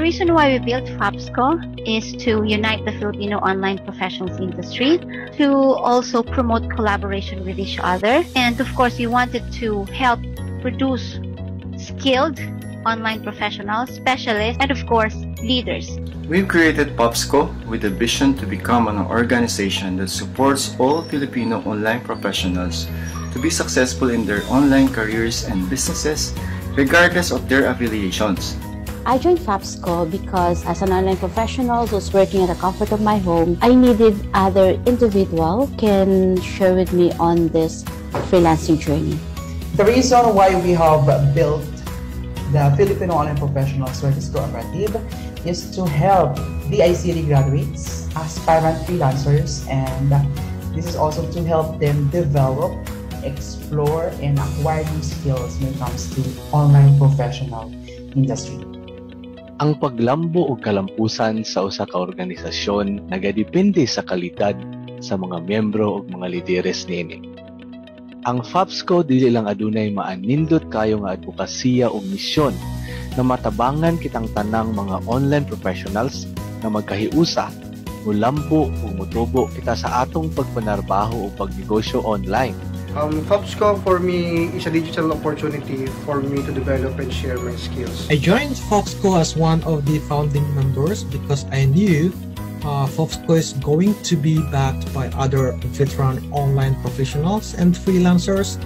reason why we built FAPSCO is to unite the Filipino online professionals industry, to also promote collaboration with each other, and of course we wanted to help produce skilled online professionals, specialists, and of course leaders. We've created POPSCO with a vision to become an organization that supports all Filipino online professionals to be successful in their online careers and businesses, regardless of their affiliations. I joined FAPSCO because as an online professional who's working at the comfort of my home, I needed other individual can share with me on this freelancing journey. The reason why we have built the Filipino Online Professional Service Cooperative is to help the ICT graduates, aspirant freelancers, and this is also to help them develop, explore, and acquire new skills when it comes to online professional industry. Ang paglambo o kalampusan sa usa ka organisasyon nagadepende sa kalidad sa mga miyembro o mga lideres niini. Ang FAPSCO dili lang adunay maanindot kayo nga advokasya o misyon na matabangan kitang tanang mga online professionals na magkahiusa, mulambo o mutubo kita sa atong pagpanarbaho o pagnegosyo online. FAPSCO for me is a digital opportunity for me to develop and share my skills. I joined FAPSCO as one of the founding members because I knew FAPSCO is going to be backed by other veteran online professionals and freelancers,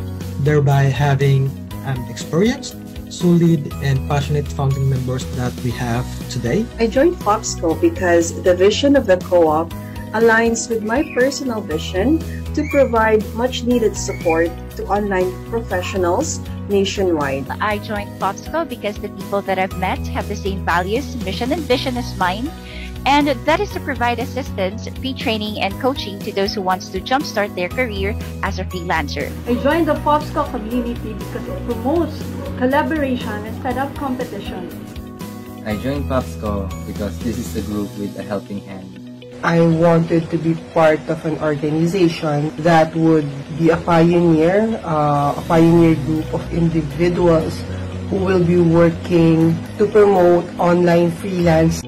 thereby having an experienced, solid, and passionate founding members that we have today. I joined FAPSCO because the vision of the co-op aligns with my personal vision to provide much-needed support to online professionals nationwide. I joined FAPSCO because the people that I've met have the same values, mission, and vision as mine, and that is to provide assistance, pre-training, and coaching to those who wants to jumpstart their career as a freelancer. I joined the FAPSCO community because it promotes collaboration instead of competition. I joined FAPSCO because this is a group with a helping hand. I wanted to be part of an organization that would be a pioneer group of individuals who will be working to promote online freelance.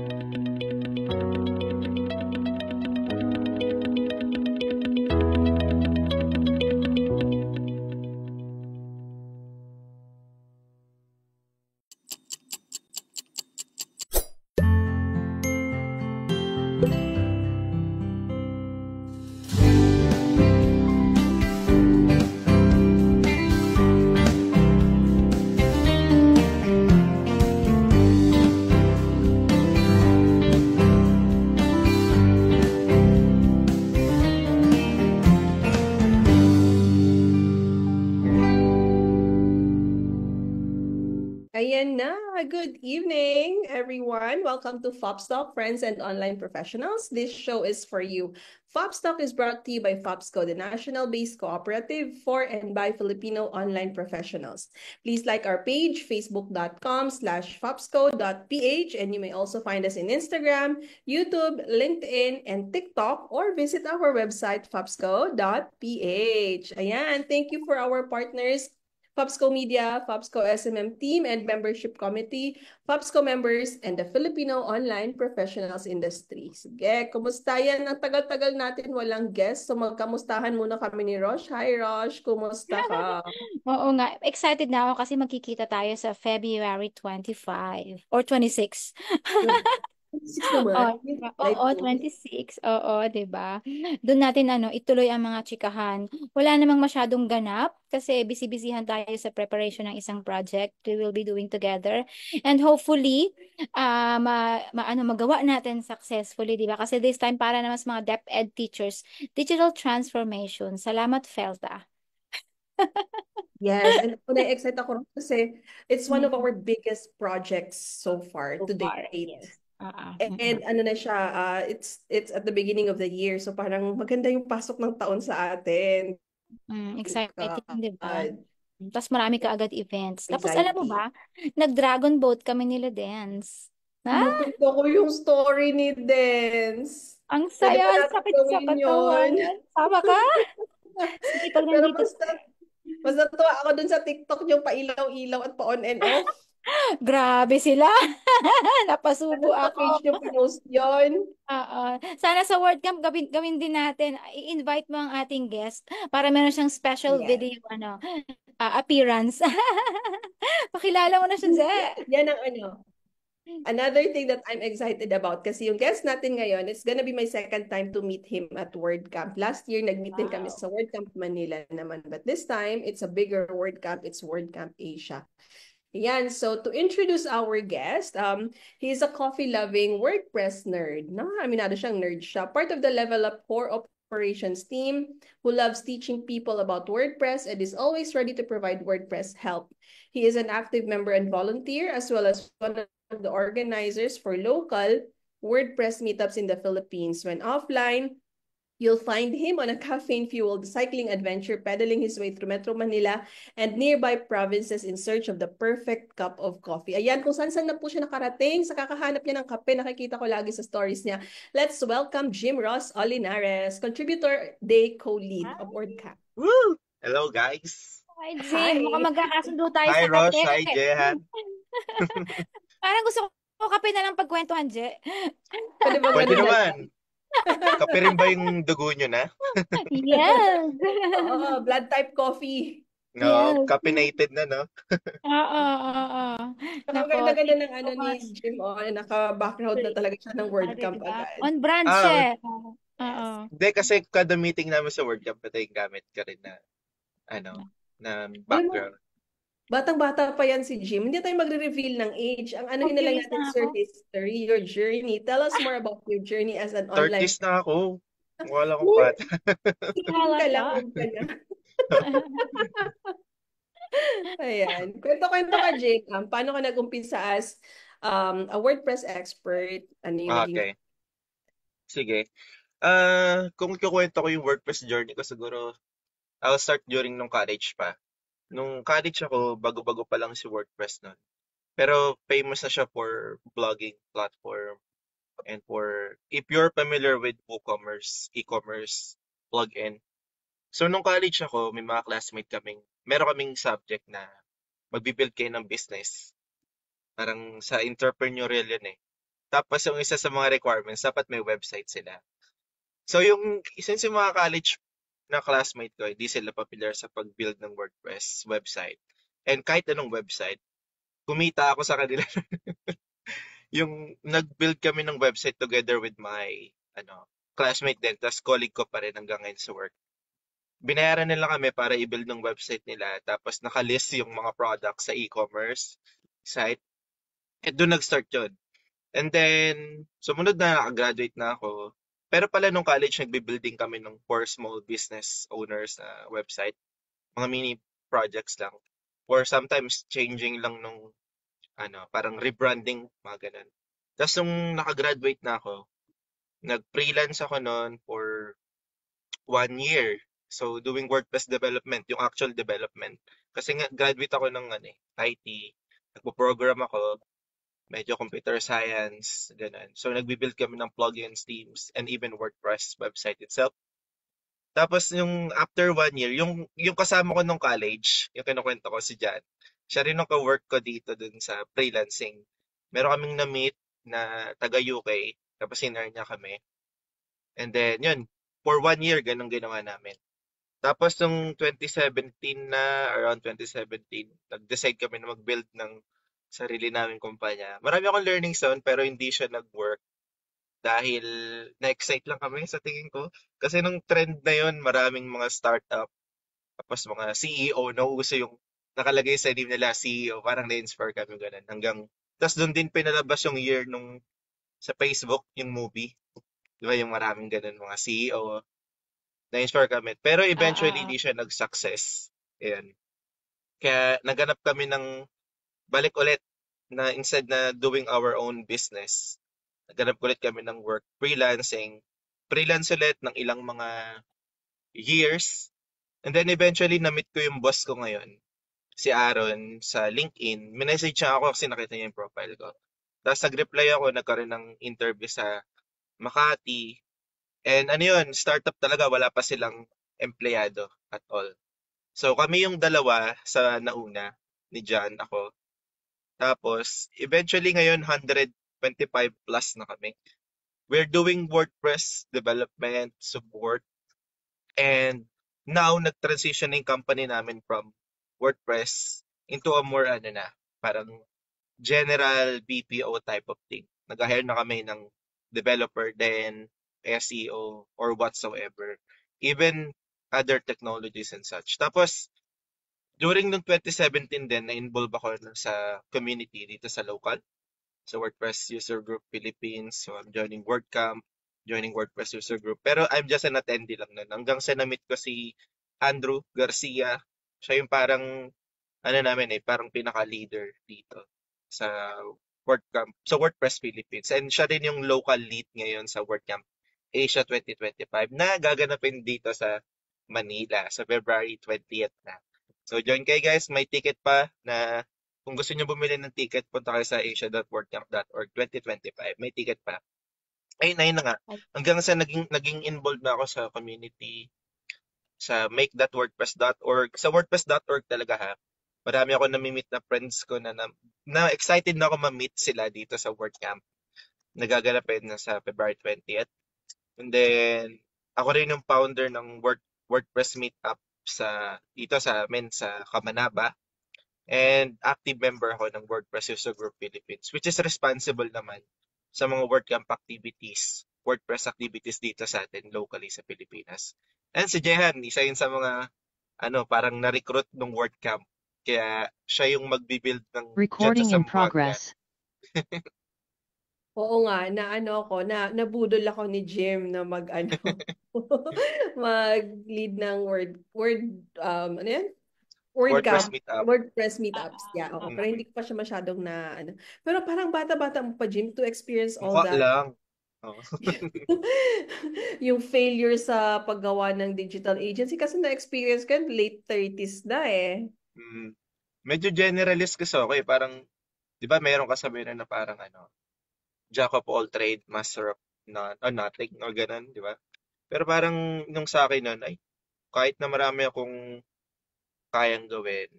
Ayan na. Good evening, everyone. Welcome to FOPStalk, Friends and Online Professionals. This show is for you. FOPStalk is brought to you by FOPSCO, the national-based cooperative for and by Filipino online professionals. Please like our page, facebook.com/fopsco.ph, and you may also find us in Instagram, YouTube, LinkedIn, and TikTok, or visit our website, fopsco.ph. Ayan, thank you for our partners, FOPSCO Media, FOPSCO SMM Team and Membership Committee, FOPSCO members, and the Filipino Online Professionals Industry. Sige, kumusta yan? Ang tagal-tagal natin walang guest, so magkamustahan muna kami ni Rosh. Hi Rosh, kumusta ka? Oo nga, excited na ako kasi magkikita tayo sa February 25 or 26. 26 naman. Oo, 26. Oo, 'di ba? Doon natin ituloy ang mga chikahan. Wala namang masyadong ganap kasi busy-busyhan tayo sa preparation ng isang project we will be doing together. And hopefully, magawa natin successfully, 'di ba? Kasi this time para naman sa mga DepEd teachers, digital transformation. Salamat, Felta. Yes, and na-excite ako kasi it's one of our biggest projects so far to date. Yes. And ano na siya, it's at the beginning of the year, so parang maganda yung pasok ng taon sa atin. Exciting, di ba? Tapos marami ka agad events. Tapos alam mo ba, nag-dragon boat kami nila Dance. Nakita ko yung story ni Dance. Ang saya, sakit sa katawan. Sama ka? Sige, pag Pero nandito. mas natuwa ako dun sa TikTok yung pa-ilaw-ilaw at pa-on and off. Grabe sila. Napasubo Anong ako. page niyo pinost yun? Oo. Sana sa WordCamp gawin din natin. I-invite mo ang ating guest para meron siyang special Yes. video appearance. Pakilala mo na siya, Je. Yan ang another thing that I'm excited about kasi yung guest natin ngayon, it's gonna be my second time to meet him at WordCamp. Last year, nag-meet din kami sa WordCamp Manila naman. But this time, it's a bigger WordCamp. It's WordCamp Asia. Yan, so to introduce our guest, he's a coffee-loving WordPress nerd. No, aminado siyang nerd siya. Part of the Level Up Core Operations team who loves teaching people about WordPress and is always ready to provide WordPress help. He is an active member and volunteer as well as one of the organizers for local WordPress meetups in the Philippines. When offline, you'll find him on a caffeine-fueled cycling adventure, pedaling his way through Metro Manila and nearby provinces in search of the perfect cup of coffee. Ayan, kung saan-saan na po siya nakarating, sa kakahanap niya ng kape, nakikita ko lagi sa stories niya. Let's welcome Jim Ross Olinares, Contributor Day Co-Lead of WordCamp. Woo! Hello, guys. Hi, Jim. Mukhang magkakasundo tayo Hi, sa Ross. kape. Hi, Jehan. Parang gusto ko kape na lang pagkwentuhan, Je. Pwede naman. Kape rin ba yung dugo nyo na? Yes. Oo, blood type coffee. No, caffeinated na, no? Oo. Ang ganda-ganda ng ni Jim, naka-background na talaga siya ng WordCamp agad. On brand siya. Oo. Hindi, kasi kada meeting namin sa WordCamp, pati gamit ka rin na, na background. Batang-bata pa yan si Jim. Hindi tayo magre-reveal ng age. Ang anuhin na lang natin, sir, history, your journey. Tell us more about your journey as an online... 30s na ako. Wala akong bata. Wala lang. Ayan. Kwento-kwento ka, Jake. Paano ka nag-umpisa as a WordPress expert? Ano yung Okay. Sige. Kung ikukwento ko yung WordPress journey ko, siguro I'll start during nung college pa. Nung college ako, bago-bago pa lang si WordPress nun. Pero famous na siya for blogging platform and for, if you're familiar with WooCommerce, e-commerce plugin. So nung college ako, may mga classmate meron kaming subject na magbibuild kayo ng business. Parang sa entrepreneurial yun eh. Tapos yung isa sa mga requirements, dapat may website sila. So since yung mga college na classmate ko, hindi sila popular sa pag-build ng WordPress website. And kahit anong website, kumita ako sa kanila. Yung nag-build kami ng website together with my classmate din, tapos colleague ko pa rin hanggang ngayon sa work. Binayaran nila kami para i-build ng website nila, tapos nakalist yung mga products sa e-commerce site. At doon nag-start yun. And then, sumunod na nakagraduate na ako. Pero pala nung college, nagbe-building kami ng for small business owners na website. Mga mini projects lang. Or sometimes changing lang nung parang rebranding, mga ganun. Tapos nung nakagraduate na ako, nag-freelance ako noon for 1 year. So doing WordPress development, yung actual development. Kasi nga graduate ako ng IT, nagpo-program ako, medyo computer science, ganun. So, nagbibuild kami ng plugins, themes, and even WordPress website itself. Tapos, yung after 1 year, yung kasama ko nung college, yung kinukwento ko si Jan, siya rin nung ka-work ko dito dun sa freelancing. Meron kaming na-meet na taga-UK, tapos hinar niya kami. And then, yun, for 1 year, ganun ginawa namin. Tapos, nung 2017 around 2017, nag-decide kami na mag-build ng sarili namin kumpanya. Marami akong learnings doon, pero hindi siya nag-work dahil na-excite lang kami sa tingin ko. Kasi nung trend na yun, maraming mga startup, tapos mga CEO, nauuso yung nakalagay sa name nila, CEO, parang na-inspire kami ganun. Tapos doon din pinalabas yung year nung sa Facebook, yung movie. Di ba yung maraming ganun, mga CEO, na-inspire kami. Pero eventually, hindi siya nag-success. Ayan. Kaya naganap kami ng balik ulit na instead na doing our own business, naghanap ulit kami ng work, freelance ulit ng ilang mga years. And then eventually, na-meet ko yung boss ko ngayon, si Aaron, sa LinkedIn. Minessage siya ako kasi nakita niya yung profile ko. Tapos nag-reply ako, nagkaroon ng interview sa Makati. And startup talaga, wala pa silang empleyado at all. So kami yung dalawa sa nauna, ni John, ako. Tapos, eventually ngayon, 125 plus na kami. We're doing WordPress development, support, and now nag-transition na yung company namin from WordPress into a more parang general BPO type of thing. Nag-hire na kami ng developer, then SEO or whatsoever. Even other technologies and such. Tapos, during nung 2017 din, na-involve ako sa community dito sa local. Sa WordPress User Group Philippines. So, I'm joining WordCamp, joining WordPress User Group. Pero I'm just an attendee lang nun. Hanggang sa na-meet ko si Andrew Garcia. Siya yung parang, parang pinaka-leader dito sa WordCamp, sa WordPress Philippines. And siya din yung local lead ngayon sa WordCamp Asia 2025 na gaganapin dito sa Manila sa February 20th na. So, join kayo guys. May ticket pa na kung gusto niyo bumili ng ticket, punta kayo sa asia.wordcamp.org 2025. May ticket pa. Ayun na nga. Hanggang sa naging involved na ako sa community, sa make.wordpress.org. Sa wordpress.org talaga ha. Marami ako nami-meet na friends ko na excited na ako ma-meet sila dito sa WordCamp. Nagaganapin na sa February 20th. And then, ako rin yung founder ng WordPress Meetup dito sa amin sa Kamanaba. And active member ako ng WordPress User Group Philippines, which is responsible naman sa mga WordCamp activities, WordPress activities dito sa atin locally sa Pilipinas. And si Jehan, isa yun sa mga parang na-recruit ng WordCamp. Kaya siya yung magbibuild ng recording in progress. Oo nga, nabudol ako ni Jim na mag-lead ng WordPress Meetup. WordPress Meetups. Yeah, oo. Pero hindi ko pa siya masyadong Pero parang bata-bata mo pa, Jim, to experience all Mukha that. lang. Oh. Yung failure sa paggawa ng digital agency kasi na-experience ko late 30s na eh. Medyo generalist kasi ako eh. Parang, di ba meron kasabihan na parang jack of all trade, master of nothing, o ganun, di ba? Pero parang nung sa akin nun, kahit na marami akong kayang gawin,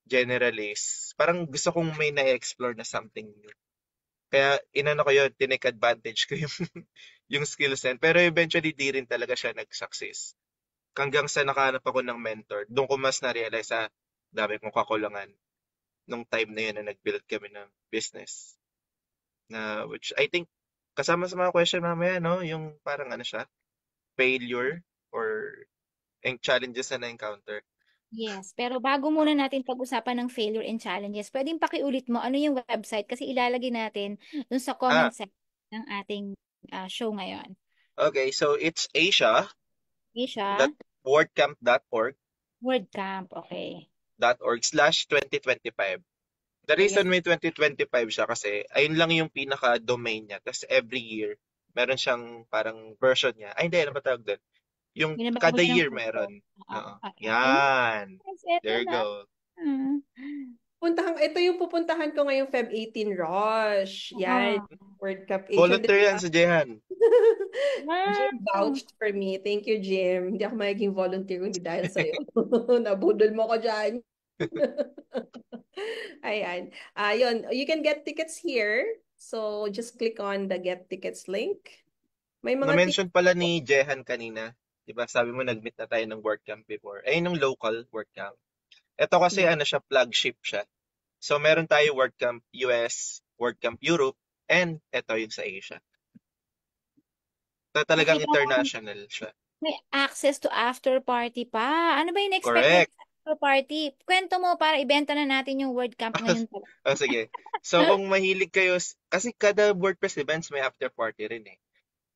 generalist, parang gusto kong may na-explore na something new. Kaya ko yun, tinake advantage ko yung skill set. Pero eventually, di rin talaga siya nag-success. Hanggang sa nakahanap ako ng mentor, doon ko mas na-realize dami kong kakulangan nung time na yun na nag-build kami ng business. Which I think, kasama sa mga question mamaya, yung parang failure or challenges na na-encounter. Yes, pero bago muna natin pag-usapan ng failure and challenges, pwedeng pakiulit mo ano yung website kasi ilalagay natin dun sa comment section ng ating show ngayon. Okay, so it's Asia.wordcamp.org. WordCamp, okay. .org/2025. The reason may 2025 siya kasi ayun lang yung pinaka-domain niya. Kasi every year, meron siyang parang version niya. Hindi, ano ba tawag doon? Yung kada year meron. Yan. There you go. Ito yung pupuntahan ko ngayong Feb 18 Rush. Yan. World Cup Asia. Volunteer yan sa Jehan. Jim vouched for me. Thank you, Jim. Hindi ako magiging volunteer hindi dahil sa'yo. Nabudol mo ko dyan. Ayan. Yun. You can get tickets here. So, just click on the get tickets link. May mga na-mention pala ni Jehan kanina. Diba, sabi mo nag-meet na tayo ng WordCamp before. Nung local WordCamp. Ito kasi siya, flagship siya. So, meron tayo WordCamp US, WordCamp Europe, and ito yung sa Asia. So, talagang international siya. May access to after party pa. Ano ba yung expected after party? Kwento mo para ibenta na natin yung WordCamp ngayon. Sige. So, kung mahilig kayo, kasi kada WordPress events may after party rin eh.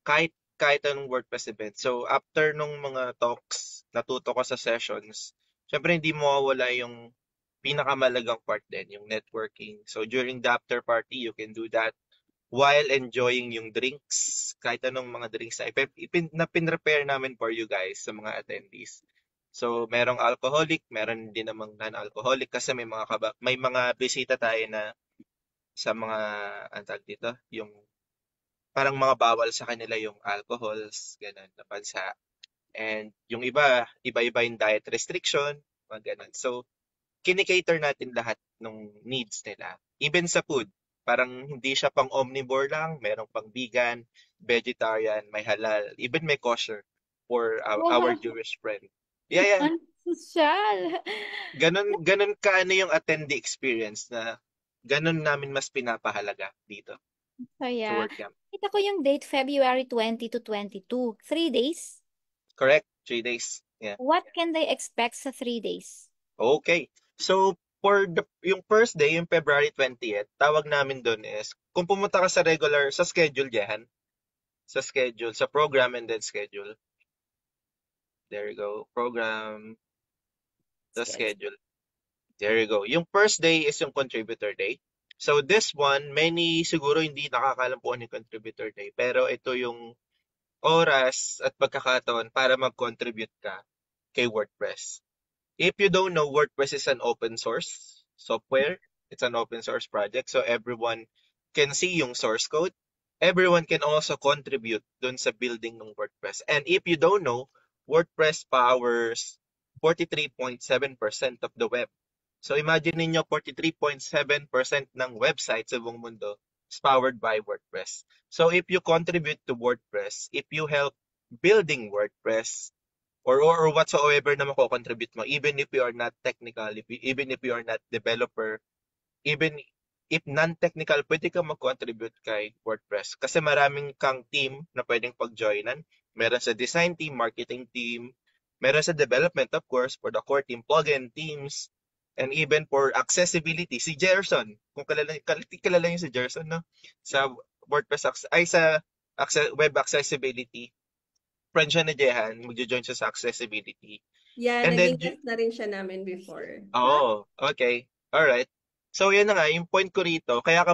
Kahit anong WordPress event. So, after nung mga talks, natuto ko sa sessions, syempre hindi mawawala yung pinakamalagang part din, yung networking. So, during the after party, you can do that while enjoying yung drinks. Kahit anong mga drinks na pin-prepare namin for you guys sa mga attendees. So, merong alcoholic, meron din namang non-alcoholic kasi may mga bisita tayo na sa mga, antag dito, yung parang mga bawal sa kanila yung alcohols, ganun, na bansa. And yung iba-iba yung diet restriction, mga ganun. So, kinikater natin lahat ng needs nila. Even sa food, parang hindi siya pang omnivore lang, merong pang vegan, vegetarian, may halal, even may kosher for our Wow, Jewish friend. Yeah, yeah. ang sosyal. Ganun ka ano yung attendee experience na ganun namin mas pinapahalaga dito sa Kaya, WordCamp. kita ko yung date February 20 to 22. 3 days? Correct? 3 days. Yeah. What can they expect sa 3 days? Okay. So, for yung first day, yung February 20th, tawag namin doon is, kung pumunta ka sa sa schedule yan, sa program and then schedule. There you go. Program, the schedule. There you go. Yung first day is yung contributor day. So this one, many siguro hindi nakakalam po ano yung contributor day. Pero ito yung oras at pagkakataon para mag-contribute ka kay WordPress. If you don't know, WordPress is an open source software. It's an open source project. So everyone can see yung source code. Everyone can also contribute dun sa building ng WordPress. And if you don't know, WordPress powers 43.7% of the web. So imagine niyo 43.7% ng website sa buong mundo is powered by WordPress. So if you contribute to WordPress, if you help building WordPress, or whatsoever na mako-contribute mo, even if you are not technical, even if you are not developer, even if non-technical, pwede ka mag-contribute kay WordPress. Kasi maraming kang team na pwedeng pag-joinan. Meron sa design team, marketing team, meron sa development, of course, for the core team, plugin teams, and even for accessibility. Si Gerson, kung kilala niyo si Gerson, no? Sa WordPress, sa web accessibility, friend siya ni Jehan, magjo-join siya sa accessibility. Yeah, And naging then, guest na rin siya namin before. oh, okay. Alright. So, yan na nga, yung point ko rito, kaya ka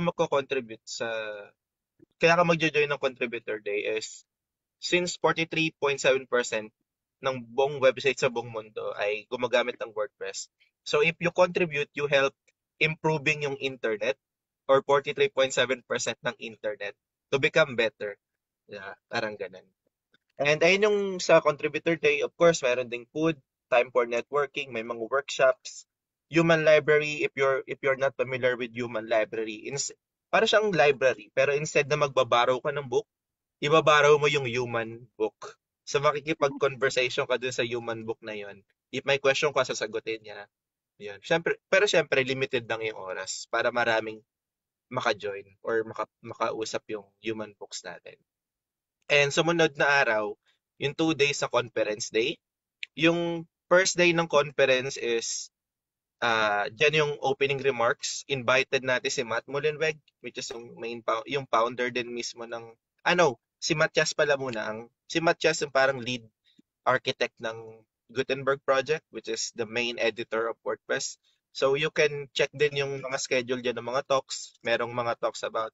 magjo-join ng contributor day is, since 43.7% ng buong website sa buong mundo ay gumagamit ng WordPress. So, if you contribute, you help improving yung internet or 43.7% ng internet to become better. Yeah, parang ganun. And ayun yung sa contributor day, of course, meron ding food, time for networking, may mga workshops, human library, if you're not familiar with human library, para siyang library, pero instead na magbabaraw ka ng book, ibabaraw mo yung human book. So makikipag-conversation ka dun sa human book na yon. If may question ka, sasagutin niya. Yun. Pero syempre, limited lang yung oras para maraming maka-join or makausap yung human books natin. And sumunod na araw, yung 2 days sa conference day. Yung first day ng conference is, dyan yung opening remarks. Invited natin si Matt Mullenweg, which is yung founder din mismo ng, si Matthias pala muna. Si Matthias yung parang lead architect ng Gutenberg project, which is the main editor of WordPress. So you can check din yung mga schedule dyan ng mga talks. Merong mga talks about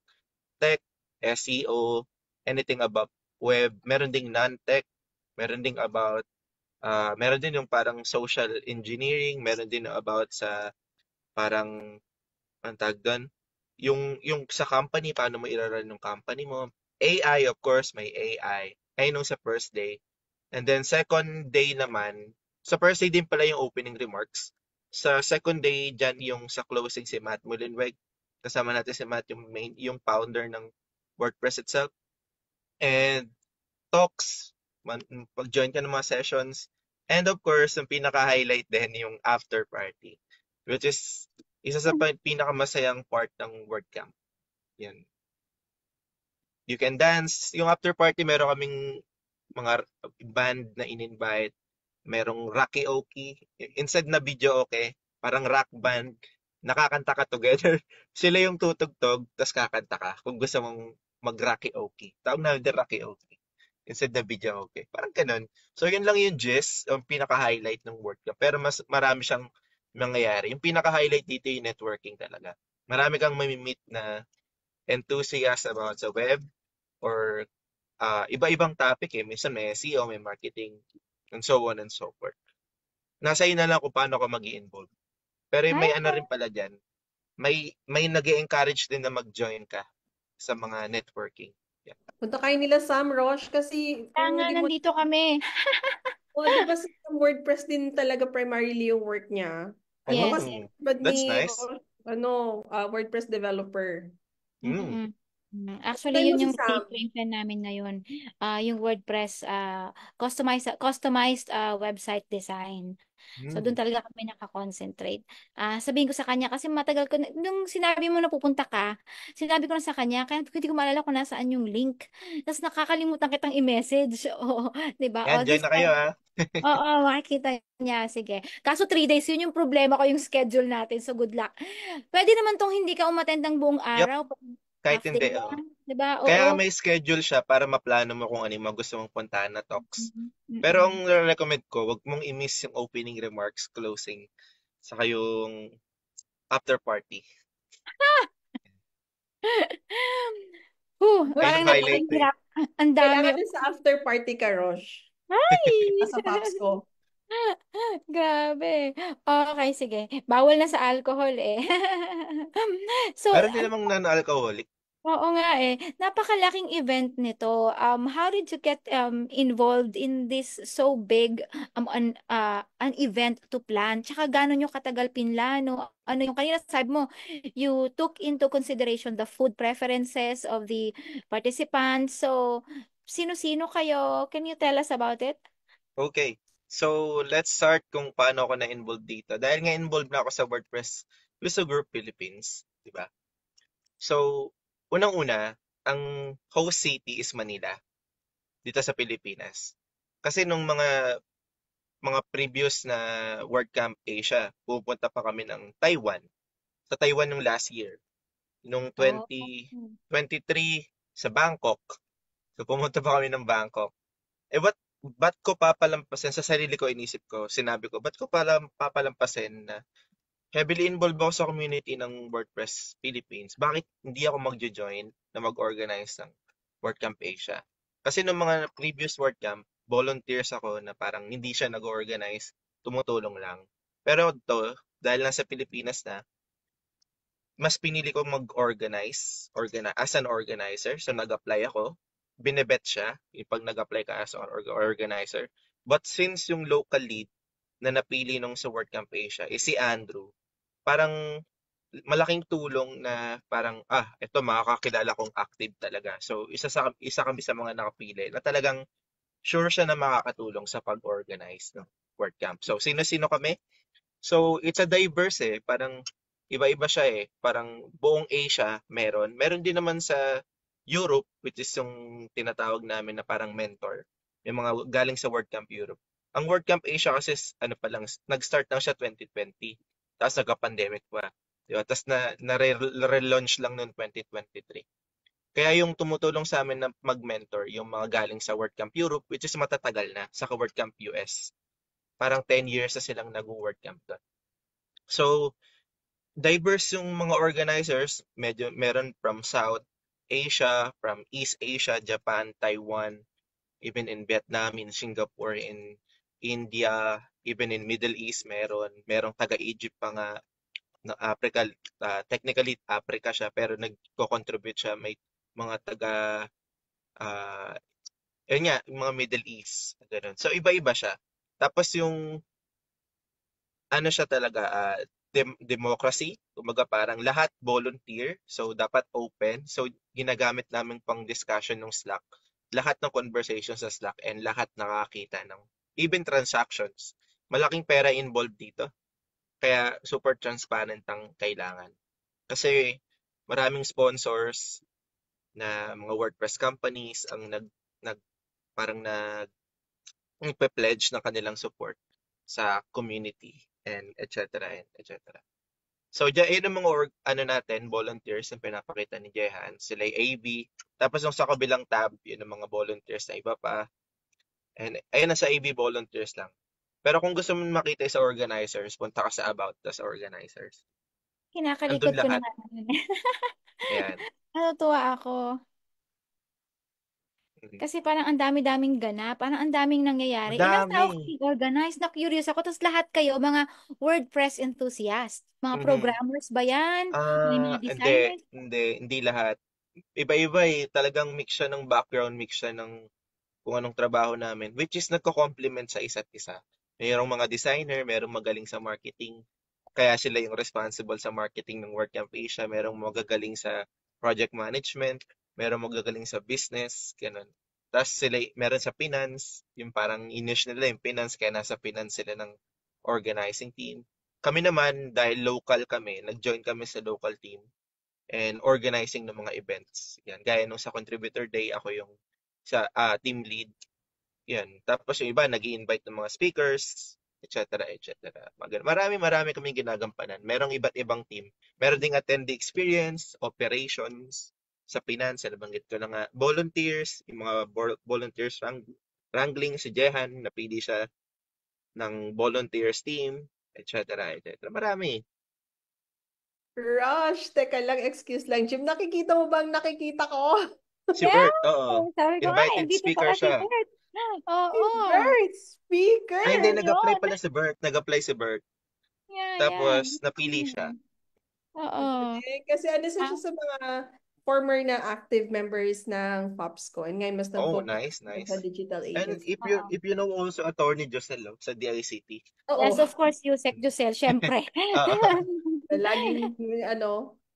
tech, SEO, anything about web, meron ding non-tech, meron ding about, meron din yung parang social engineering, meron din about sa parang, ang tag doon, yung sa company, paano mo i-run yung company mo. AI, of course, may AI. Ayun yung sa first day. And then second day naman, sa first day din pala yung opening remarks. Sa second day, dyan yung sa closing si Matt Mullenweg. Kasama natin si Matt, yung founder ng WordPress itself. And talks, pag-join ka ng mga sessions. And of course, yung pinaka-highlight din yung after party, which is isa sa pinaka-masayang part ng WordCamp. Yan. You can dance. Yung after party, meron kaming mga band na in-invite. Merong karaoke. Instead na video okay, parang rock band. Nakakanta ka together. Sila yung tutugtog, tapos kakanta ka. Kung gusto mong mag-karaoke. Tawag namin din karaoke. Instead na video okay. Parang ganun. So, yun lang yung gist, yung pinaka-highlight ng WordCamp. Pero marami siyang mangyayari. Yung pinaka-highlight dito yung networking talaga. Marami kang mamimit na enthusiast about sa web or iba-ibang topic eh. Minsan may SEO, may marketing, and so on and so forth. Nasa iyo na lang kung paano ka mag-i-involve. Pero may rin pala dyan. May nag-encourage din na mag-join ka sa mga networking. Yeah. Punta kayo nila Sam Roche kasi nandito kami. Di ba sa WordPress din talaga primarily yung work niya? Yes. Oh, that's Ni, nice. WordPress developer. Mm. Mm. Try Actually, mo yun si yung Sam. strength namin ngayon. Yung WordPress customized website design. So doon Mm. talaga kami nakakonsentrate. Sabihin ko sa kanya kasi matagal ko nung sinabi mo na pupunta ka, sinabi ko na sa kanya kaya hindi ko maalala kung nasaan yung link. Tapos nakakalimutan kitang i-message. Oo, 'di ba? Yan, Oh, join this na kayo time. ha. Oo, makikita niya. Sige. Kaso 3 days, yun yung problema ko yung schedule natin. So good luck. Pwede naman tong hindi ka umattend ng buong Yup, araw. kahit Half day hindi. Oh. lang. 'Di ba? Kaya Oo. may schedule siya para maplano mo kung ano yung mga gusto mong puntahan na talks. Pero Mm-mm. ang recommend ko, wag mong i-miss yung opening remarks, closing, saka yung after party. Ayun Parang ang highlight eh. napakahirap. Ang dami. Kailangan din sa after party ka, Rosh. Ay! Sa Popsco. Grabe. Okay, sige. Bawal na sa alcohol eh. So, Meron din namang non-alcoholic. oo nga eh. Napakalaking event nito. How did you get involved in this so big an event to plan? Tsaka gano'n yung katagal pinlano? Ano yung kanina sabi mo, you took into consideration the food preferences of the participants. So, sino-sino kayo? Can you tell us about it? Okay. So, let's start kung paano ako na-involved dito. Dahil nga involved na ako sa WordPress User Group Philippines, di ba? So, unang-una, ang host city is Manila, dito sa Pilipinas. Kasi nung mga previous na WordCamp Asia, pupunta pa kami ng Taiwan. Sa Taiwan nung last year. Nung Oh. 2023 sa Bangkok. So, pumunta pa kami ng Bangkok. Ba't ko papalampasin, sa sarili ko inisip ko, sinabi ko, ba't ko papalampasin na heavily involved ako sa community ng WordPress Philippines? Bakit hindi ako magjo-join na mag-organize ng WordCamp Asia? Kasi nung mga previous WordCamp, volunteers ako na parang hindi siya nag-organize, tumutulong lang. Pero dahil nasa Pilipinas na, mas pinili ko mag-organize as an organizer. So nag-apply ako, binebet siya pag nag-apply ka as an organizer. But since yung local lead na napili nung sa WordCamp Asia is si Andrew, parang malaking tulong na parang, ito makakakilala kong active talaga. So isa kami sa mga nakapili na talagang sure siya na makakatulong sa pag-organize ng WordCamp. So sino-sino kami? So it's a diverse parang iba-iba siya Parang buong Asia meron. Meron din naman sa Europe, which is yung tinatawag namin na parang mentor. May mga galing sa WordCamp Europe. Ang WordCamp Asia kasi nag-start lang siya 2020. Tapos nagka-pandemic pa. Diba? Tapos na-relaunch lang noong 2023. Kaya yung tumutulong sa amin na mag-mentor, yung mga galing sa WordCamp Europe, which is matatagal na, sa WordCamp US. Parang 10 years na silang nag-WordCamp doon. So, diverse yung mga organizers, meron from South Asia, from East Asia, Japan, Taiwan, even in Vietnam, in Singapore, in India, even in Middle East merong taga-Egypt pa nga na Africa, technically Africa siya pero nagko-contribute siya, may mga yun nga, yung mga Middle East, ganun. So iba-iba siya. Tapos yung ano siya talaga, democracy, kumbaga parang lahat volunteer, so dapat open. So ginagamit namin pang discussion ng Slack. Lahat ng conversation sa Slack and lahat nakakita ng even transactions. Malaking pera involved dito. Kaya super transparent ang kailangan. Kasi maraming sponsors na mga WordPress companies ang nagpe-pledge ng kanilang support sa community and etc. So, yun ang mga natin, volunteers na pinapakita ni Jehan. Sila yung AB. Tapos yung sa kabilang tab, yun ang mga volunteers na iba pa. And ayun na sa AB volunteers lang. Pero kung gusto mo makita sa organizers, punta ka sa About Us organizers. Kinakalikot Andun ko na lahat. nga yun. Ayan. Natutuwa ako. Kasi parang ang dami-daming ganap, parang ang daming nangyayari. Ilang tao Madami. kayo organize? Na-curious ako. Tapos lahat kayo, mga WordPress enthusiasts. Mga programmers ba yan? May mga designers? Hindi lahat. Iba-iba Talagang mix siya ng background, mix siya ng kung anong trabaho namin, which is nagko-complement sa isa't isa. Mayroong mga designer, mayroong magaling sa marketing, kaya sila yung responsible sa marketing ng WordCamp Asia. Merong magagaling sa project management, merong magagaling sa business, ganun. Tapos sila, meron sa finance, yung parang niche nila yung finance, kaya nasa finance sila ng organizing team. Kami naman, dahil local kami, nag-join kami sa local team and organizing ng mga events. Yan, gaya nung sa Contributor Day, ako yung sa team lead. Yan. Tapos yung iba, nag-i-invite ng mga speakers, etc. etc. Marami kaming ginagampanan. Merong iba't ibang team. Meron ding attendee experience, operations, sa finance, nabanggit ko na nga, volunteers, yung mga volunteers wrangling, si Jehan, napili siya ng volunteers team, etc. etc. Marami. Rush, teka lang, excuse lang, Jim. Nakikita mo bang nakikita ko? Si Bert, oo. Sabi ko nga, Invited dito speaker pala si siya. Bert. Si Oo. Bert, speaker. Ay, hindi, nag-apply Yun. pala si Bert. Nag-apply si Bert. Yan. Tapos, napili siya. Oo. Kasi ano siya sa mga former na active members ng FOPSCO. And ngayon mas Oh, nag-focus nice. sa digital And agency. if you know also Attorney Josel sa DICT. Yes, of course, Yusek Josel, syempre.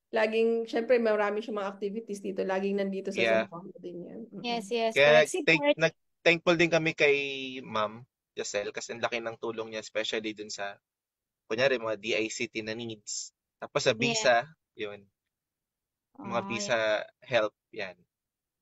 Laging, syempre marami siyang mga activities dito. Laging nandito sa Yeah. Zamboanga din yan. Yes, Kaya correct. Si Bert, thankful din kami kay Ma'am Josel kasi ang laki ng tulong niya, especially dun sa, kunyari, mga DICT na needs. Tapos sa visa, yun. Mga visa help, yan.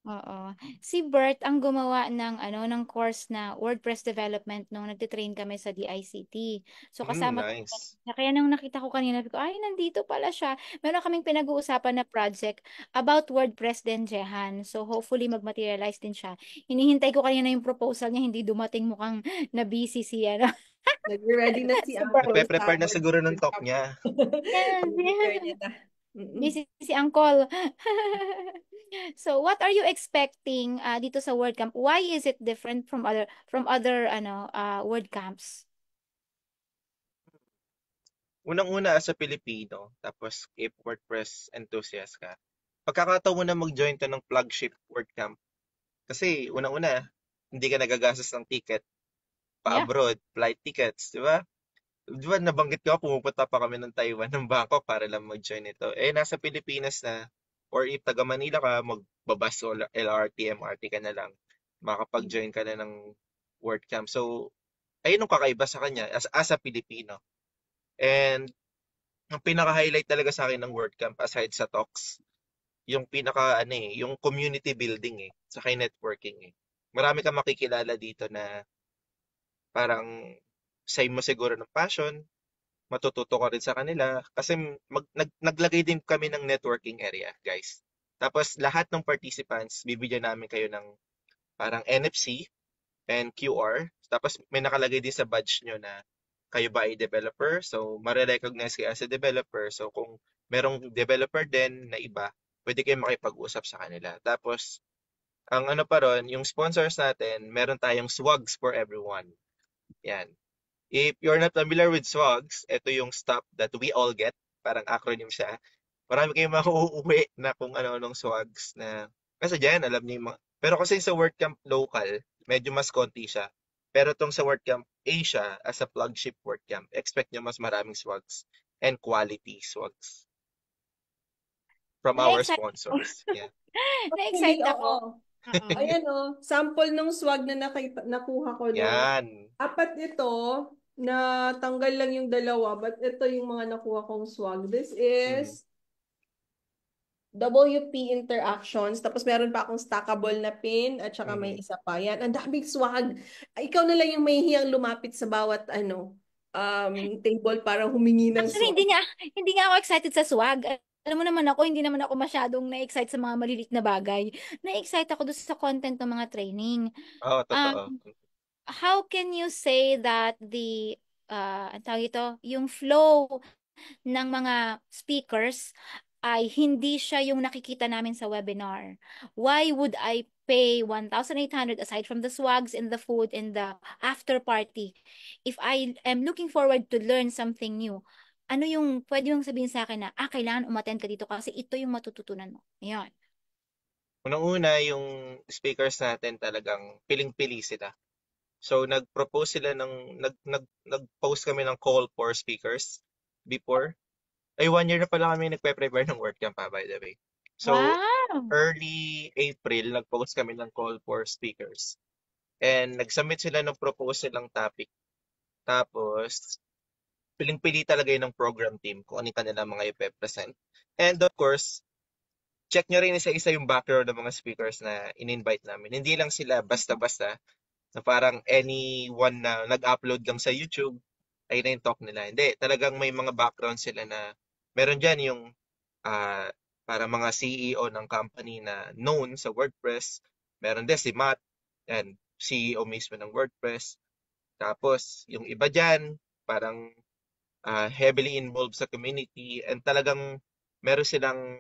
Oo. Si Bert ang gumawa ng course na WordPress development nung nagtitrain kami sa DICT. So kasama Nice. kaya nung nakita ko kanina, sabi ko, ay, nandito pala siya. Meron kaming pinag-uusapan na project about WordPress din, Jehan. So hopefully mag-materialize din siya. Hinihintay ko kanina yung proposal niya, hindi dumating, mukhang na-busy siya. Nag-ready na si Uncle. Nagpe-prepare na siguro ng talk niya. Busy si Uncle. So, what are you expecting dito sa WordCamp? Why is it different from other WordCamps? Unang-una as a Pilipino, tapos if WordPress enthusiast ka, pagkakataon mo na mag-join to ng flagship WordCamp. Kasi unang-una, hindi ka nagagastos ng ticket pa-abroad, flight tickets, di ba? Di ba nabanggit ko, pumupunta pa kami ng Taiwan, ng Bangkok para lang mag-join ito. Nasa Pilipinas na, or if taga Manila ka, magbabas o LRT, MRT ka na lang, makapag-join ka na ng WordCamp. So, ayun ang kakaiba sa kanya as a Pilipino. And ang pinaka-highlight talaga sa akin ng WordCamp aside sa talks, yung yung community building saka networking Marami kang makikilala dito na parang same mo siguro ng passion, matututo ka rin sa kanila kasi naglagay din kami ng networking area, guys. Tapos lahat ng participants, bibigyan namin kayo ng parang NFC and QR. Tapos may nakalagay din sa badge nyo na kayo ba ay developer? So, mare-recognize kayo as a developer. So, kung merong developer din na iba, pwede kayo makipag-usap sa kanila. Tapos, ang pa ron, yung sponsors natin, meron tayong swags for everyone. Yan. If you're not familiar with swags, ito yung stuff that we all get. Parang acronym siya. Marami kayong makuuwi na kung ano-anong swags na, kasi dyan, alam niyo yung mga, pero kasi sa WordCamp local, medyo mas konti siya. Pero itong sa WordCamp Asia, as a flagship WordCamp, expect nyo mas maraming swags and quality swags from our sponsors. Yeah. Na-excite ako. Ayan sample ng swag na nakuha ko. Yan. 4 ito, na tanggal lang yung 2, but ito yung mga nakuha kong swag. This is WP Interactions. Tapos meron pa akong stackable na pin at saka may isa pa. Yan, ang daming swag. Ikaw na lang yung mahihiyang lumapit sa bawat table para humingi ng Actually, swag. hindi nga ako excited sa swag. Alam mo naman ako, hindi naman ako masyadong na-excite sa mga maliliit na bagay. Na-excite ako doon sa content ng mga training. Totoo. How can you say that yung flow ng mga speakers ay hindi siya yung nakikita namin sa webinar? Why would I pay 1,800 aside from the swags and the food and the after party if I am looking forward to learn something new? Ano yung pwede mong sabihin sa akin na, kailangan umattend ka dito kasi ito yung matututunan mo. Ayan. Unang-una, yung speakers natin talagang piling-pili sila. So, nag-propose sila nag-post kami ng call for speakers. before. Ay, 1 year na pala kami nagpe-prepare ng WordCamp pa, by the way. So, Wow! early April, nag-post kami ng call for speakers. And nag-submit sila ng proposal ng topic. Tapos, piling-pili talaga yun ng program team kung ano yung kanila mga ipe-present. And of course, check nyo rin isa-isa yung background ng mga speakers na in-invite namin. Hindi lang sila basta-basta na parang anyone na nag-upload lang sa YouTube, ay na yung talk nila. Hindi, talagang may mga background sila na meron dyan yung ah, para mga CEO ng company na known sa WordPress. Meron din si Matt, and CEO mismo ng WordPress. Tapos, yung iba dyan, parang heavily involved sa community and talagang meron silang,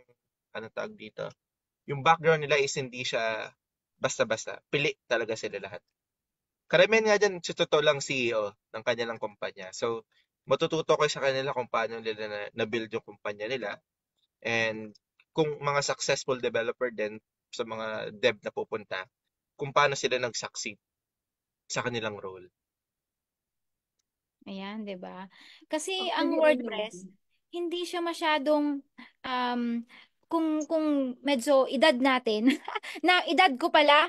ano tawag dito, yung background nila is hindi siya basta-basta. Pili talaga sila lahat. Karamihan nga dyan, sa totoo lang CEO ng kanilang kumpanya. So, matututo ko sa kanila kung paano nila na-build yung kumpanya nila. And kung mga successful developer din sa mga dev na pupunta, kung paano sila nag-succeed sa kanilang role. Ayan, 'di ba? Kasi ang Actually, WordPress, hindi siya masyadong kung medyo edad natin, na edad ko pala,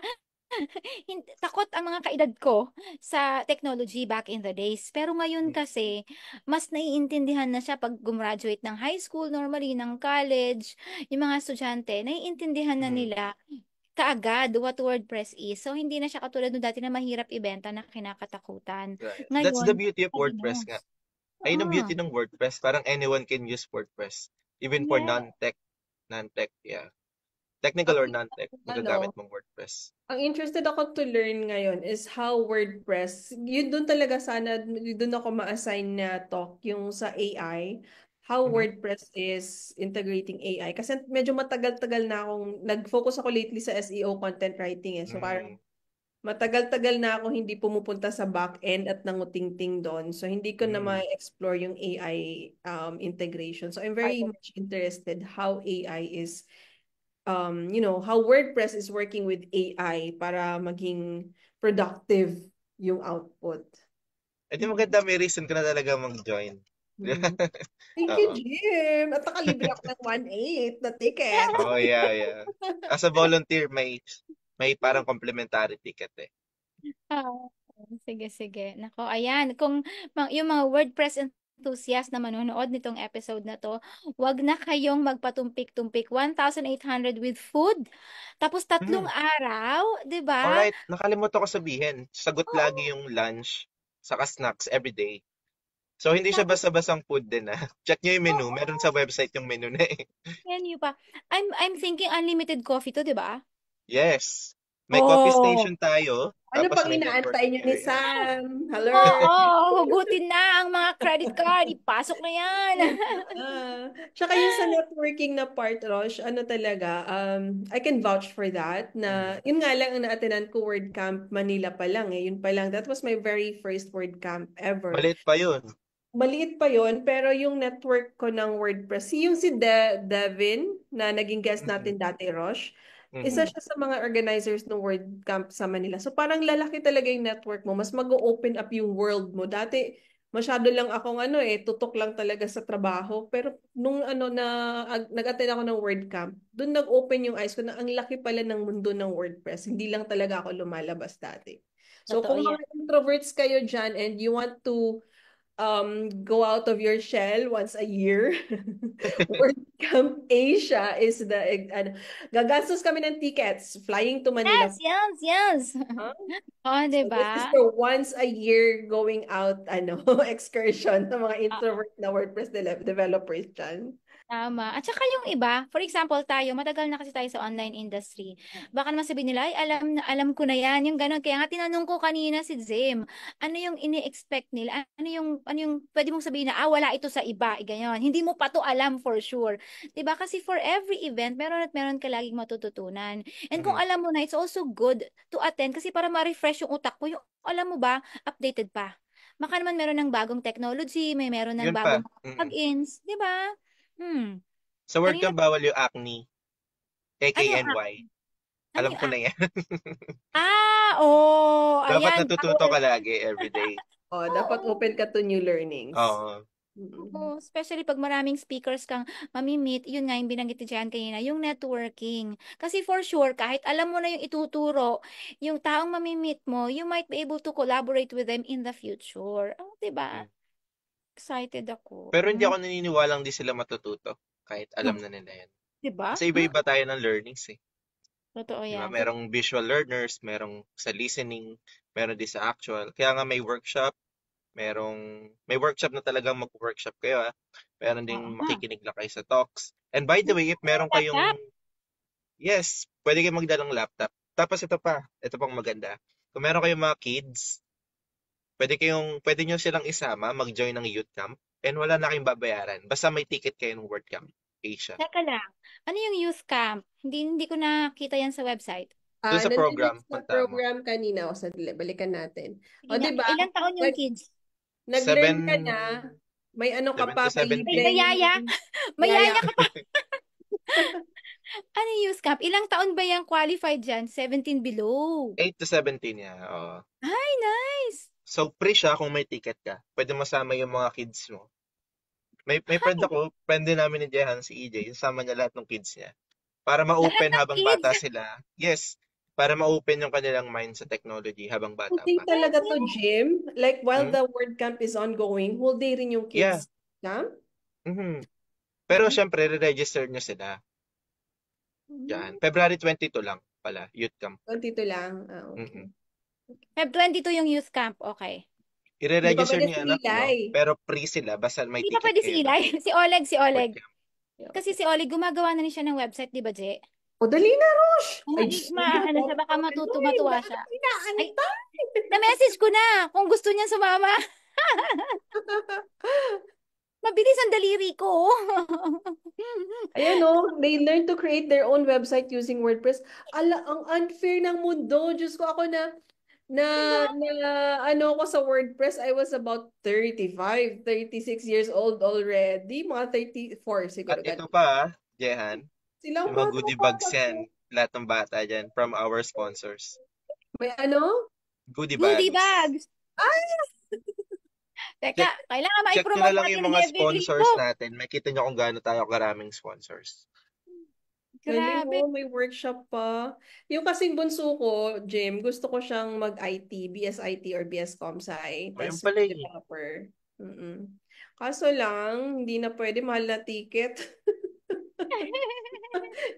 takot ang mga kaedad ko sa technology back in the days. Pero ngayon kasi, mas naiintindihan na siya pag gumraduate ng high school, normally ng college, yung mga estudyante, naiintindihan na nila kaagad what WordPress is. So, hindi na siya katulad nung dati na mahirap ibenta na kinakatakutan. Right. That's the Ngayon, beauty of WordPress nga. Ayun ang beauty ng WordPress. Parang anyone can use WordPress. Even for Yeah. non-tech, yeah. Technical or non-tech, magagamit mong WordPress. Ang interested ako to learn ngayon is how WordPress, yun doon talaga sana, doon ako ma-assign na talk, yung sa AI, how WordPress is integrating AI. Kasi medyo matagal-tagal na akong, nag-focus ako lately sa SEO content writing eh. So parang matagal-tagal na ako hindi pumupunta sa back-end at nangutingting doon. So hindi ko na ma-explore yung AI integration. So I'm very much interested how AI is how WordPress is working with AI para maging productive yung output. Eh di maganda, may reason ka na talaga mag-join. Thank you, Jim. At nakalibre ako ng 1.8 na ticket. Oh, yeah. As a volunteer, may parang complimentary ticket eh. Sige. Nako, ayan. Kung yung mga WordPress enthusiast na manonood nitong episode na to, wag na kayong magpatumpik-tumpik. 1,800 with food. Tapos 3 araw, 'di ba? Alright, nakalimutan ko sabihin. Sagot lagi yung lunch, saka snacks every day. So, hindi siya basta-basang food din ah. Check nyo yung menu. Meron sa website yung menu na eh. Menu pa. I'm thinking unlimited coffee to, 'di ba? Yes. May coffee station tayo. Ano Tapos pang may inaantay nyo ni networking area. Sam? Hello? Oo, hugutin na ang mga credit card. Ipasok na yan. Tsaka yung sa networking na part, Rosh, ano talaga, I can vouch for that na, yun nga lang ang na-attendan ko WordCamp Manila pa lang eh. Yun pa lang. That was my very first WordCamp ever. Maliit pa yun. Maliit pa yon, pero yung network ko ng WordPress, yung si Devin, na naging guest natin dati, Rosh, isa siya sa mga organizers ng WordCamp sa Manila. So parang lalaki talaga yung network mo. Mas mag-open up yung world mo. Dati, masyado lang akong tutok lang talaga sa trabaho. Pero nung nag-attend ako ng WordCamp, doon nag-open yung eyes ko na ang laki pala ng mundo ng WordPress. Hindi lang talaga ako lumalabas dati. So Totoo kung mga introverts kayo dyan and you want to go out of your shell once a year. WordCamp Asia is gagastos kami ng tickets flying to Manila. Yes. Oh, diba? This is for once a year going out excursion ng mga introvert na WordPress developers dyan. Tama. At saka yung iba, for example, tayo, matagal na kasi tayo sa online industry. Baka naman sabihin nila, ay, alam ko na yan, yung gano'n. Kaya nga tinanong ko kanina si Zim, ano yung ini-expect nila? Ano yung pwede mong sabihin na, wala ito sa iba, ganyan. Hindi mo pa to alam for sure. Diba? Kasi for every event, meron at meron ka laging matututunan. And kung alam mo na, it's also good to attend kasi para ma-refresh yung utak mo. Yung, alam mo ba, updated pa. Baka naman meron ng bagong technology, meron ng bagong plugins. Diba? Sa WordCamp, bawal yung acne. AKNY. Alam ko na yan. Ayan. Dapat natututo ka lagi everyday. Dapat open ka to new learnings. Oo. Oo, especially pag maraming speakers kang mamimit, yun nga yung binanggit ni Jan kanina, yung networking. Kasi for sure, kahit alam mo na yung ituturo, yung taong mamimit mo, you might be able to collaborate with them in the future. Oh, 'di ba? Mm. Excited ako. Pero hindi ako naniniwalang di sila matututo kahit alam na nila yan. 'Di ba? Kasi iba-iba tayo ng learnings eh. Totoo Di ba? yan. Merong visual learners, merong sa listening, meron din sa actual. Kaya nga may workshop, may workshop na talagang mag-workshop kayo ah. Meron ding makikinig lang kayo sa talks. And by the way, if meron kayong, yes, pwede kayong magdalang laptop. Tapos ito pang maganda. Kung meron kayong mga kids, pwede nyo silang isama, mag-join ng youth camp, and wala na kayong babayaran. Basta may ticket kayo ng WordCamp Asia. Teka lang. Ano yung youth camp? Hindi ko nakita yan sa website. Doon sa program, Sa program kanina. O, sadali, balikan natin. O, Sige diba? nga, ilang taon yung kids? Nag-learn ka na, may ano ka pa, may Mayaya. Mayaya ka pa. Ano yung youth camp? Ilang taon ba yung qualified dyan? 17 below. 8 to 17 yeah. Oo. Ay, nice. So, free siya kung may ticket ka. Pwede masama yung mga kids mo. May friend ako, friend din namin ni Jehan, si EJ, sasama niya lahat ng kids niya. Para ma-open habang bata sila. Yes, para ma-open yung kanilang mind sa technology habang bata pa. Pwede talaga to, Jim? Like, while the WordCamp is ongoing, whole day rin yung kids camp? Pero syempre, re-register nyo sila. Yan. February 22 lang pala, youth camp. 22 lang? Ah, okay. Feb 22 yung youth camp, okay. I-register niya anak mo, pero free sila, basta may Hindi ticket pa pwede si kayo. Eli. Si Oleg. Kasi si Oleg, gumagawa na rin siya ng website, di ba, Je? O, dali na, Rosh! Ano siya, baka matuwa siya. Ay, na-message ko na kung gusto niya sumama. Mabilis ang daliri ko. Ayan o, they learn to create their own website using WordPress. Ang unfair ng mundo. Diyos ko, ako na ano ko sa WordPress, I was about 35, 36 years old already. Mga 34 siguro. At ito pa, Jehan, Silang yung mga goodie bags yan, lahat ng bata dyan, from our sponsors. May ano? Goodie bags. Goodie bags. Ay! Teka, kailangan Check nyo ma-promote na lang natin yung ang mga every sponsors linggo. natin. Makita nyo kung gaano tayo karaming sponsors. Galing mo, may workshop pa. Yung kasing bunso ko, Jim, gusto ko siyang mag-IT, BS-IT or BS Comsci. Ayun pala eh. Developer. Kaso lang, hindi na pwede, mahal na ticket.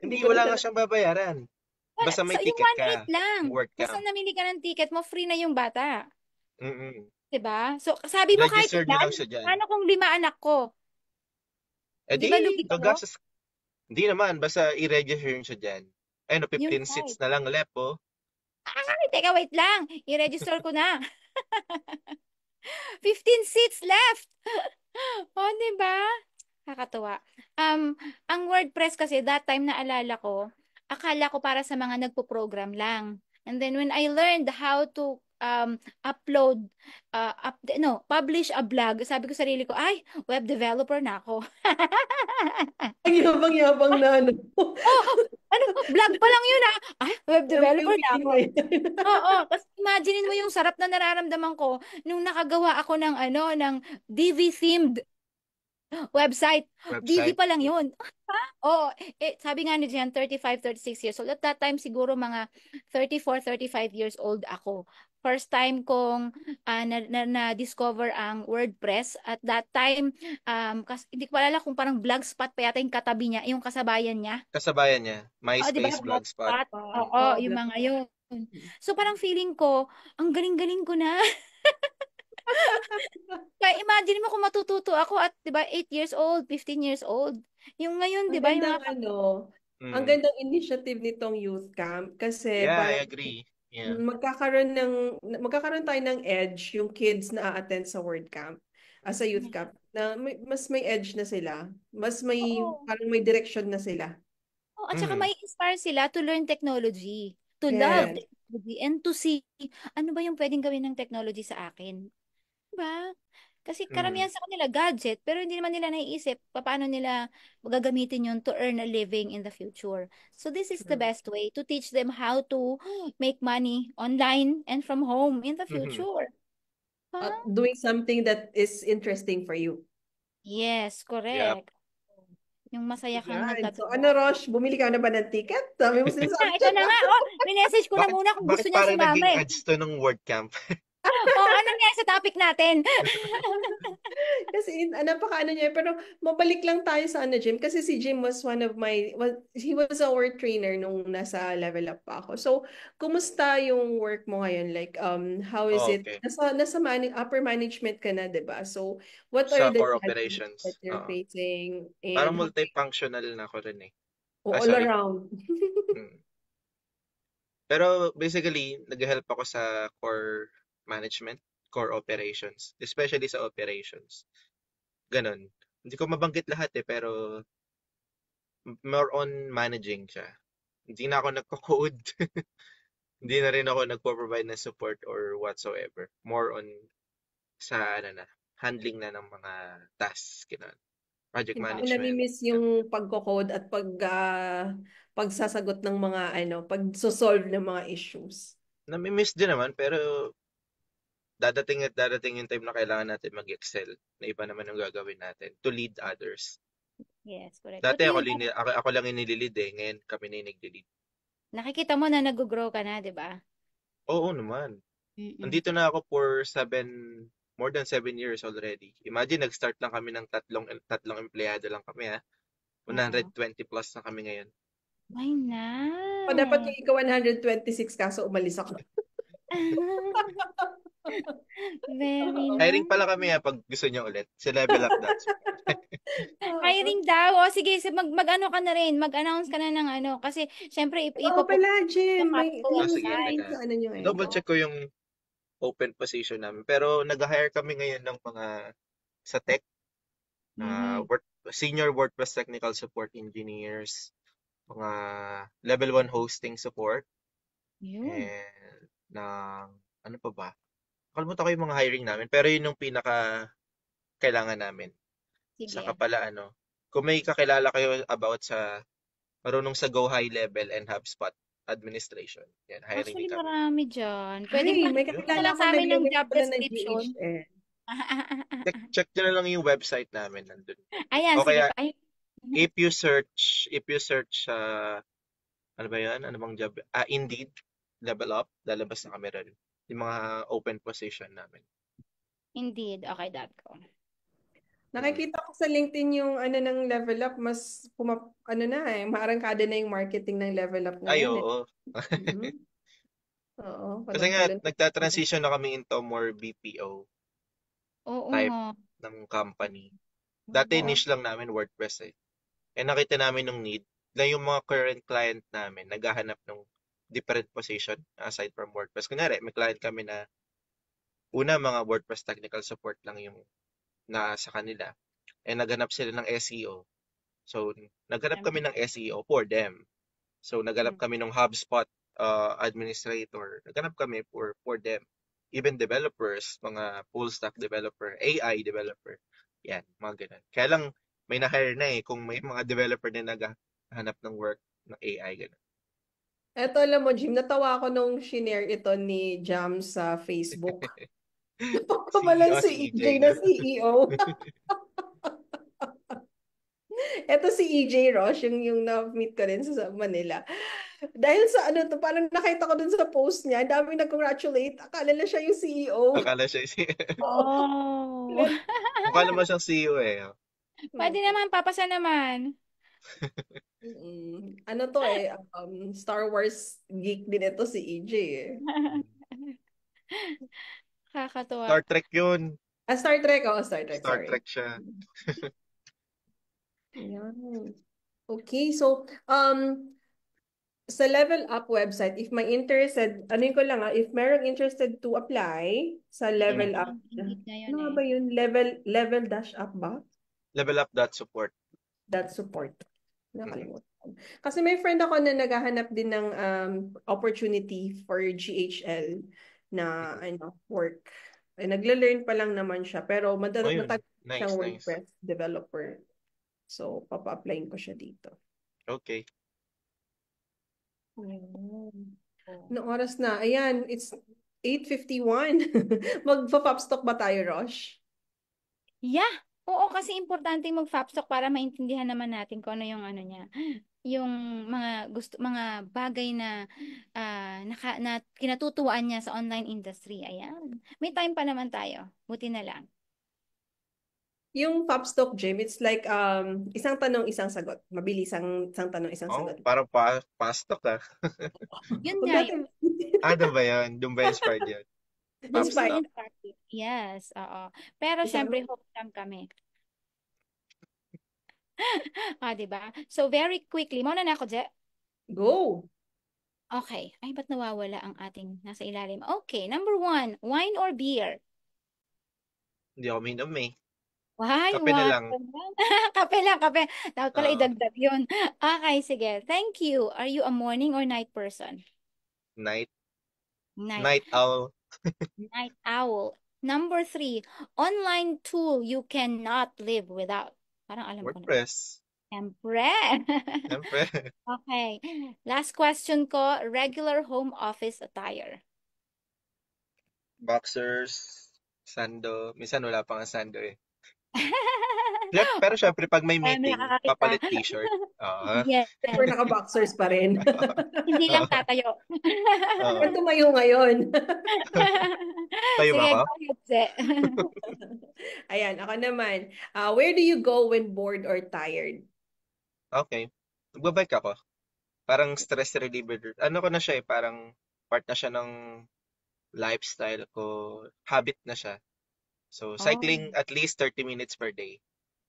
Hindi, wala nga siyang babayaran. Basta may ticket yung ka. 1.8 lang. WordCamp. Basta namili ka ng ticket mo, free na yung bata. Mm-mm. Diba? So, sabi mo kahit Register nyo lang siya dyan. paano kung 5 anak ko? Di ba lugi ko? Hindi naman, basta i-register nyo siya dyan. Ayun, 15 seats na lang left, oh. Ay, teka, wait lang. I-register ko na. 15 seats left. Oh, diba? Kakatuwa. Ang WordPress kasi, that time na alala ko, akala ko para sa mga nagpo-program lang. And then when I learned how to publish a blog, sabi ko sarili ko, ay, web developer na ako. Ang yabang-yabang na ano. Vlog pa lang yun Ay, web developer na ako. Oo, kasi imaginein mo yung sarap na nararamdaman ko nung nakagawa ako ng ng DV-themed website. DV pa lang yun. Oo, sabi nga ni Jen, 35, 36 years old. At that time, siguro mga 34, 35 years old ako. First time kong na-discover ang WordPress. At that time, hindi ko alala kung parang Blogspot pa yata yung katabi niya, yung kasabayan niya. Kasabayan niya. MySpace, diba? Blogspot. Oo, yung mga yun. So parang feeling ko, ang galing-galing ko na. Kaya imagine mo kung matututo ako at 'di ba 8 years old, 15 years old. Yung ngayon 'di ba yung mga ang gandang initiative nitong youth camp kasi I agree. Yeah. magkakaroon tayo ng edge yung kids na a-attend sa WordCamp as a youth camp na mas may edge na sila. Mas may parang may direction na sila. At saka may inspire sila to learn technology, to love technology, and to see ano ba yung pwedeng gawin ng technology sa akin. Diba? Kasi karamihan sa kanila gadget, pero hindi naman nila naiisip paano nila gagamitin yun to earn a living in the future. So this is the best way to teach them how to make money online and from home in the future. Doing something that is interesting for you. Yes, Yep. correct. Yung masaya kang Yan. So, nagtatrabaho. Rosh, bumili ka na ba ng ticket? Dami mo sinasabi. Ito na nga, minessage ko na Bakit, muna kung bakit gusto niya parang sumama naging eh. ads to ng WordCamp? Ano nga sa topic natin? Kasi napaka niya, pero mabalik lang tayo sa Jim, kasi si Jim was he was our trainer nung nasa level up pa ako. So, kumusta yung work mo ngayon? Like, how is it? Okay. Nasa upper management ka na, 'di ba? So, what Sa are the core challenges operations. that you're facing? Parang And multifunctional na ako rin eh. all Sorry. around. Pero basically, nag-help ako sa core management, core operations, especially sa operations. Ganon. Hindi ko mabanggit lahat eh, pero more on managing siya. Hindi na ako nagko-code. Hindi na rin ako nagpo-provide ng support or whatsoever. More on sa handling na ng mga tasks, ganon. Project Hindi ko management. nami-miss yung pagko-code at pagsasagot ng mga pag-solve ng mga issues. Nami-miss din naman, pero dadating at dadating yung time na kailangan natin mag-excel na iba naman yung gagawin natin to lead others. Yes, correct. Dati ako lang yung nililid eh. Ngayon kami na yung nag-lead. Nakikita mo na nag-grow ka na, di ba? Oo naman. Nandito na ako for more than 7 years already. Imagine, nag-start lang kami ng tatlong empleyado lang kami ha. 120 plus na kami ngayon. Why not? Dapat yung ikaw 126 kaso umalis ako. Very Hiring nice. pala kami ha pag gusto niyo ulit. Si Level Up That Support. Hiring daw. O sige, mag-ano ka na rin. Mag-announce ka na ng kasi syempre Oo pala, Jim. May Sige, double check ko yung open position namin. Pero nag-hire kami ngayon ng mga sa tech, senior WordPress technical support engineers, mga level 1 hosting support, and ano pa ba? Nakalimutan ko yung mga hiring namin, pero yun yung pinaka kailangan namin. Sige. Saka pala kung may kakilala kayo about sa marunong sa Go High Level and HubSpot administration. Yan, hiring Actually, din kami. marami dyan. Pwede may kakilala lang sa amin ng job pala ng description. Check nyo na lang yung website namin nandun. Ayan, o sige kaya, pa. if you search ano ba yan? Ano bang job? Indeed, Level Up, lalabas na kami rin. Yung mga open position namin. Indeed, okay.com. Nakikita ko sa LinkedIn yung ng Level Up, mas maarangkada na yung marketing ng Level Up ngayon. Ay, oo. Oo. Kasi nga, nagta-transition na kami into more BPO type ng company. Dati niche lang namin WordPress eh. Nakita namin yung need na yung mga current client namin naghahanap ng different position aside from WordPress. Kunyari, may client kami na mga WordPress technical support lang yung nasa kanila. Naghanap sila ng SEO. So, naghanap kami ng SEO for them. So, naghanap kami ng HubSpot administrator. Naghanap kami for them. Even developers, mga full stack developer, AI developer. Yan, mga ganun. Kaya lang, may na-hire na eh kung may mga developer na naghahanap ng work ng AI, ganun. Eto, alam mo, Jim, natawa ako nung shinare ito ni Jam sa Facebook. Napakabalan si EJ na CEO. Ito si EJ Rosh, yung na-meet ko rin sa Manila. Dahil sa parang nakita ko dun sa post niya, dami nag-congratulate. Akala na siya yung CEO. Akala siya yung CEO. Oh. Mukha naman siyang CEO eh. Pwede naman, papasa naman. Star Wars geek din ito si EJ eh. Kakatuwa. Star Trek yun. Star Trek. Star Trek. Star Trek siya. Ayan. Okay, so, sa Level Up website, if may interested, ko lang if merong interested to apply sa Level Up, ano nga ba yun? Level-up ba? Levelup.support. Support. Nakalimutan. Kasi may friend ako na naghahanap din ng opportunity for GHL na work. Nagle-learn pa lang naman siya, pero matagal siyang WordPress developer. So, papa-applyin ko siya dito. Okay. Anong oras na? Ayan, it's 8:51. Magpa-pop stock ba tayo, Rosh? Yeah, Oo, kasi importante mag-FAPSTOC para maintindihan naman natin kung ano yung ano niya. Yung mga bagay na na kinatutuwaan niya sa online industry. Ayan. May time pa naman tayo. Buti na lang. Yung Popstock Gym, it's like isang tanong, isang sagot. Mabilis ang isang tanong, isang Oh, sagot. parang pastok ah. Yun Huwag nga natin Doon ba yun? Doon ba inspired yun? inspired. Popstock. Yes, oo. Pero Isang syempre, hope time kami. Di ba? So, very quickly, mauna na ako, Je. go. Okay. Ay, ba't nawawala ang ating nasa ilalim? Okay, number 1, wine or beer? Hindi ako minom eh. Why? Kape na Why? lang. Kape lang, kape. Dapat pala Oo. idagdag yun. Okay, sige. Thank you. Are you a morning or night person? Night. Night. Night owl. Night owl. Number 3, online tool you cannot live without. Parang alam ko na. WordPress. Siyempre. Siyempre. Okay. Last question ko, regular home office attire. Boxers. Sando. Minsan wala pa nga sando eh. Pero syempre, pag may meeting, nakakakita. papalit t-shirt. Oo. Yes. Or naka-boxers pa rin. Hindi lang tatayo. Oo. Or tumayo ngayon. Tayo Sige, ba ako? go ahead, Je. Ayan, ako naman. Where do you go when bored or tired? Okay. Nagbabike ako. Parang stress reliever. Ano ko na siya eh, parang part na siya ng lifestyle ko. Habit na siya. So, cycling at least 30 minutes per day.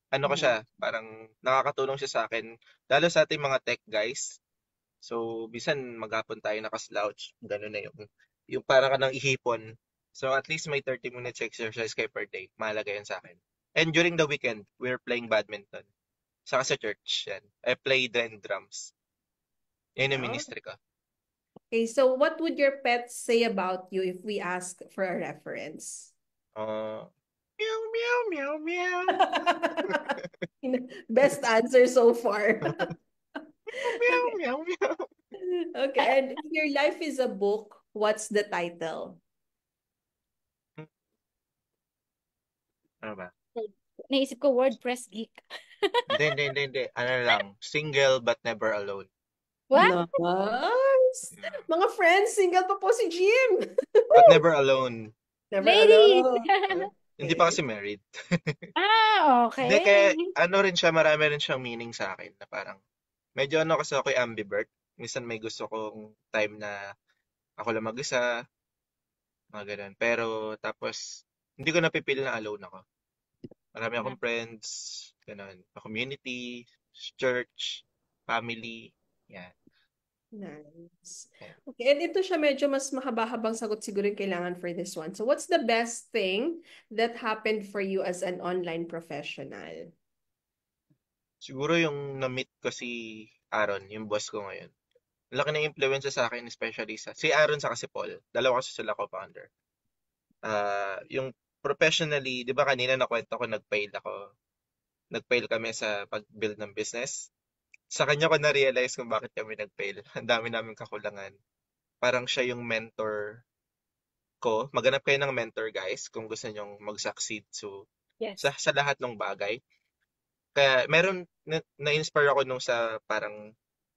Ano ko siya, parang nakakatulong siya sa akin. Lalo sa ating mga tech guys. So, bisan maghapon tayo nakaslouch. Ganun na yung parang ka nang ihipon. So, at least may 30 minutes exercise kayo per day. Mahalaga yan sa akin. And during the weekend, we're playing badminton. Saka sa church, yan. I play drums. Yan yung ministry ko. Okay, so what would your pets say about you if we ask for a reference? Meow, meow, meow, meow. Best answer so far. Meow, meow, meow. Okay, and if your life is a book, what's the title? Ano ba? Naisip ko WordPress geek. Hindi. Ano lang, single but never alone. What? Nice! Mga friends, single pa po si Jim. But never alone. Never Ladies! alone. Hindi pa kasi married. Okay. Hindi, kaya ano rin siya, marami rin siyang meaning sa akin na parang, medyo ano kasi ako ambivert. Minsan may gusto kong time na ako lang mag-isa, mga ganun. Pero tapos, hindi ko napipil na alone ako. Marami akong friends, ganun. A community, church, family, yan. Nice. Okay, and ito siya medyo mas mahaba-habang sagot siguro yung kailangan for this one. So what's the best thing that happened for you as an online professional? Siguro yung na-meet ko si Aaron, yung boss ko ngayon. Laki na influence sa akin, especially si Aaron sa si Paul. Dalawa kasi sila co-founder. Yung professionally, di ba kanina nakwento ko, nag-fail kami sa pag-build ng business. Sa kanya ko na-realize kung bakit kami nag-fail. Ang dami namin kakulangan. Parang siya yung mentor ko. Maghanap kayo ng mentor, guys, kung gusto nyong mag-succeed sa lahat ng bagay. Kaya meron, na-inspire ako nung sa parang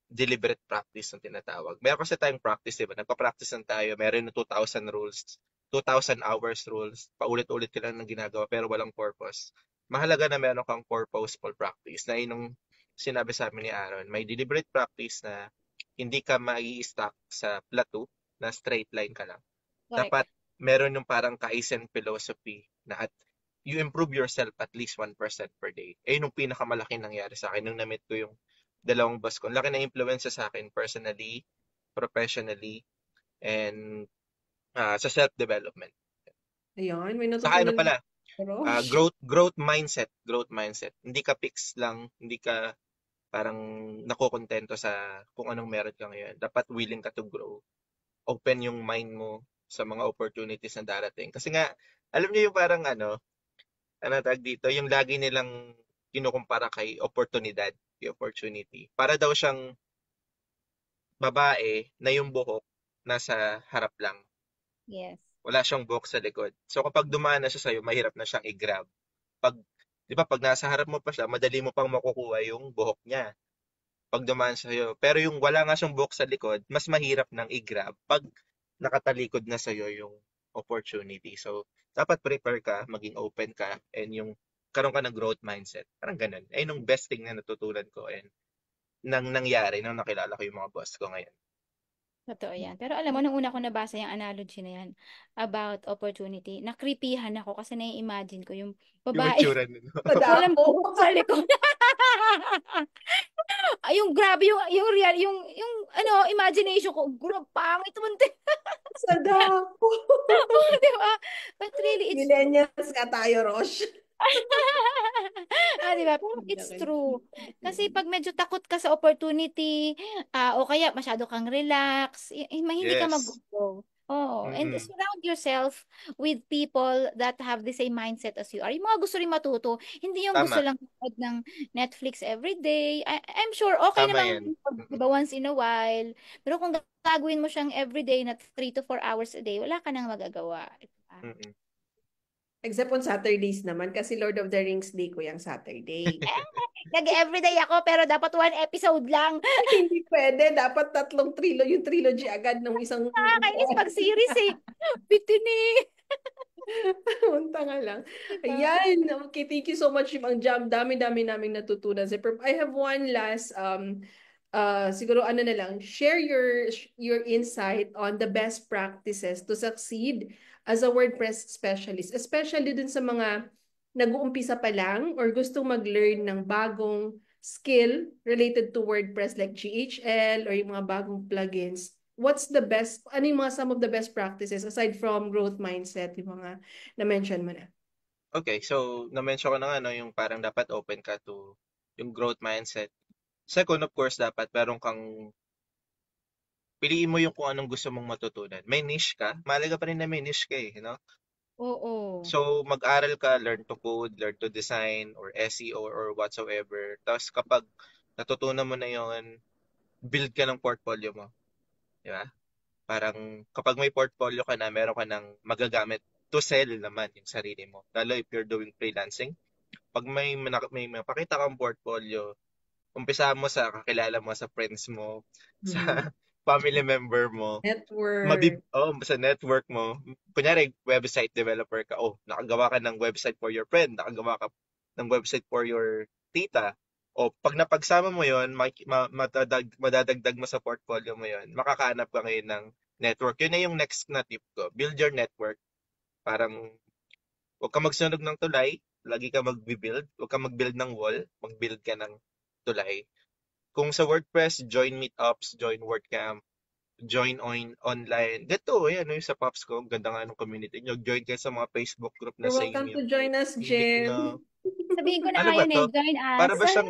deliberate practice ng tinatawag. Meron kasi tayong practice, diba? Nagpa-practice lang tayo. Meron na 2,000 rules, 2,000 hours rules. Paulit-ulit ka lang ng ginagawa pero walang purpose. Mahalaga na meron kang purposeful practice na inong sinabi sa amin ni Aaron, may deliberate practice na hindi ka mai-stuck sa plateau na straight line ka lang. Correct. Dapat meron yung parang Kaizen philosophy na at you improve yourself at least 1% per day. Yun yung pinakamalaking nangyari sa akin nung na-meet ko yung dalawang boss ko. Laki na influence sa akin personally, professionally, and sa self-development. Ayun, may Saka ano natutunan. pala, growth mindset. Hindi ka fix lang, hindi ka parang nakokontento sa kung anong meron ka ngayon. Dapat willing ka to grow. Open yung mind mo sa mga opportunities na darating. Kasi nga, alam niyo yung parang ano tag dito, yung lagi nilang kinukumpara kay oportunidad, yung opportunity. Para daw siyang babae na yung buhok nasa harap lang. Yes. Wala siyang buhok sa likod. So kapag dumaan na siya sa'yo, mahirap na siyang i-grab. Pag Di ba, pag nasa harap mo pa siya, madali mo pang makukuha yung buhok niya pag dumaan sa'yo. Pero yung wala nga siyang buhok sa likod, mas mahirap nang i-grab pag nakatalikod na sa'yo yung opportunity. So, dapat prepare ka, maging open ka, and yung karoon ka ng growth mindset. Parang ganun. Ayun yung best thing na natutunan ko and nang nangyari nung nakilala ko yung mga boss ko ngayon. Totoo yan. Pero alam mo, nung una ko nabasa yung analogy na yan about opportunity, nakripihan ako kasi nai-imagine ko yung Yung babae. itsura nun. Walang buhok sa likod. Ay, yung grabe, yung real, yung ano, imagination ko, pangit naman. Sa dako. Di ba? But really, it's Millennials ka tayo, Rosh. di ba? Pero it's true. Kasi pag medyo takot ka sa opportunity, o kaya masyado kang relax, hindi ka Yes. mag-grow. Oh, and Mm-mm. surround yourself with people that have the same mindset as you are. Yung mga gusto rin matuto, hindi yung gusto Tama. lang manood ng Netflix every day. I'm sure okay Tama yan. namang diba, once in a while. Pero kung gagawin mo siyang everyday na 3 to 4 hours a day, wala ka nang magagawa. Diba? Mm-mm. Except on Saturdays naman, kasi Lord of the Rings Day ko yung Saturday. Nag-everyday ako, pero dapat 1 episode lang. Hindi pwede. Dapat 3 yung trilogy agad ng isang... Nakakainis pag series eh. Bitin eh. Punta nga lang. Ayan. Okay, thank you so much, Mang Jam. Dami-dami naming natutunan. I have one last, siguro ano na lang, share your insight on the best practices to succeed as a WordPress specialist, especially dun sa mga nag-uumpisa pa lang or gustong mag-learn ng bagong skill related to WordPress like GHL or yung mga bagong plugins. What's the best, ano yung mga some of the best practices aside from growth mindset, yung mga na-mention mo na? Okay, so na-mention ko na nga, no, yung parang dapat open ka to yung growth mindset. Second, of course, dapat meron kang piliin mo yung kung anong gusto mong matutunan. May niche ka, mahalaga pa rin na may niche ka eh, you know? Oo. So, mag-aral ka, learn to code, learn to design, or SEO, or whatsoever. Tapos, kapag natutunan mo na yun, build ka ng portfolio mo. Di ba? Parang, kapag may portfolio ka na, meron ka ng magagamit to sell naman yung sarili mo. Lalo if you're doing freelancing. Pag may mapakita kang portfolio, umpisa mo sa kakilala mo, sa friends mo, sa family member mo, Network. sa network mo. Kunyari, website developer ka. Oh, nakagawa ka ng website for your friend, nakagawa ka ng website for your tita. O, pag napagsama mo yon, madadagdag mo sa portfolio mo yon, makakahanap ka ngayon ng network. Yun na yung next na tip ko. Build your network. Parang, huwag ka magsunog ng tulay, lagi ka mag-build. Huwag ka mag-build ng wall, mag-build ka ng tulay. Kung sa WordPress, join meetups, join WordCamp, join online. Gato, yan, yung sa Pops ko, ganda nga ng community nyo. Join kayo sa mga Facebook group na You're same welcome to yung join us, Filipino. Jim. Sabihin ko na Ano ba ngayon to? join us. Para ba siyang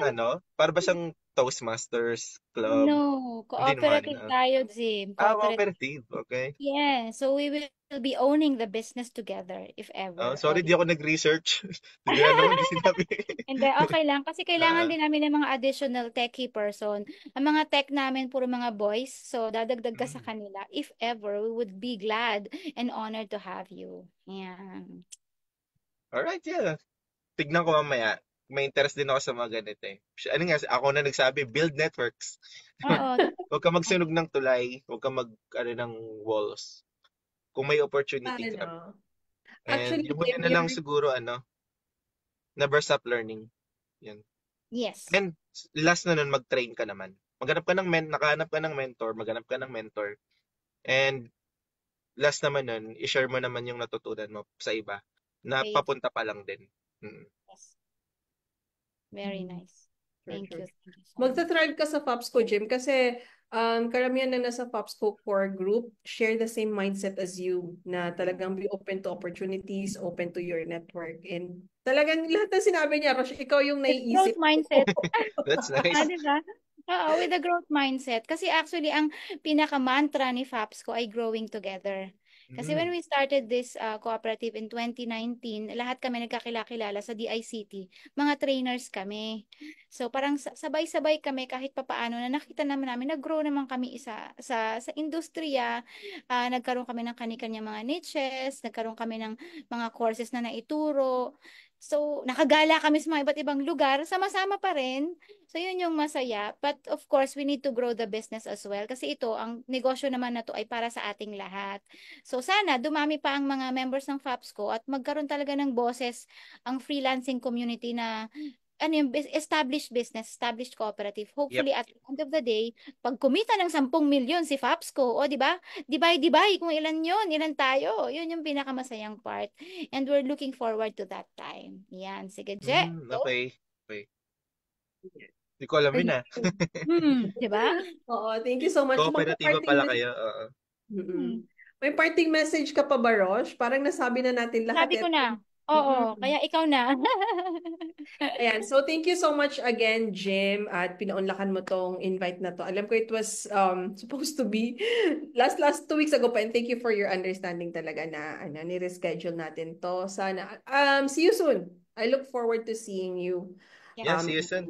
Para ba siyang Toastmasters Club? No, Hindi naman. cooperative tayo, Jim. Cooperative. Okay. Yeah, so we will be owning the business together if ever. Sorry, di ako nag-research. Hindi na naman di sinabi. Hindi, okay lang. Kasi kailangan din namin ng mga additional techie person. Ang mga tech namin, puro mga boys. So, dadagdag ka sa kanila. If ever, we would be glad and honored to have you. Yeah. Alright, yeah. Tignan ko mamaya. May interest din ako sa mga ganito eh. Ano nga, ako na nagsabi, build networks. Oo. Huwag ka magsunog ng tulay. Huwag ka ng walls. Kung may opportunity, grab. And Actually, yung huli na lang siguro, never stop learning. Yan. Yes. And last na nun, mag-train ka naman. Nakahanap ka ng mentor, maghanap ka ng mentor. And last naman nun, i-share mo naman yung natutunan mo sa iba na papunta pa lang din. Yes. Very nice. Thank you. Magta-thrive ka sa Fapsco, Jim, kasi karamihan na nasa Fapsco core group share the same mindset as you, na talagang be open to opportunities, open to your network, and talagang lahat na sinabi niya, Rosh, ikaw yung naiisip. Growth mindset. That's nice. Diba? Oo, with the growth mindset. Kasi actually, ang pinaka-mantra ni Fapsco ay growing together. Kasi when we started this cooperative in 2019, lahat kami nagkakilala sa DICT. Mga trainers kami. So parang sabay-sabay kami kahit papaano na nakita naman namin, nag-grow naman kami sa industriya. Nagkaroon kami ng kani-kanya mga niches, nagkaroon kami ng mga courses na naituro. So, nakagala kami sa mga iba't ibang lugar, sama-sama pa rin. So, yun yung masaya. But of course, we need to grow the business as well. Kasi ito, ang negosyo naman na to ay para sa ating lahat. So, sana dumami pa ang mga members ng FAPSCO at magkaroon talaga ng boses ang freelancing community na ano yung established business, established cooperative. Hopefully, at the end of the day, pag kumita ng 10 milyon si FAPSCO, o di ba? Divide kung ilan yun, ilan tayo. Yun yung pinakamasayang part. And we're looking forward to that time. Yan, sige, Je. Okay. Hindi ko alam yun ah. Di ba? Oo, thank you so much. Kooperatiba pala kayo. May parting message ka pa ba, Rosh? Parang nasabi na natin lahat. Sabi ko na. Oo, kaya ikaw na. Ayan, so thank you so much again, Jim, at pinaunlakan mo tong invite na to. Alam ko it was supposed to be last 2 weeks ago pa, and thank you for your understanding talaga na ni-reschedule natin to. Sana see you soon. I look forward to seeing you. Yeah, see you soon.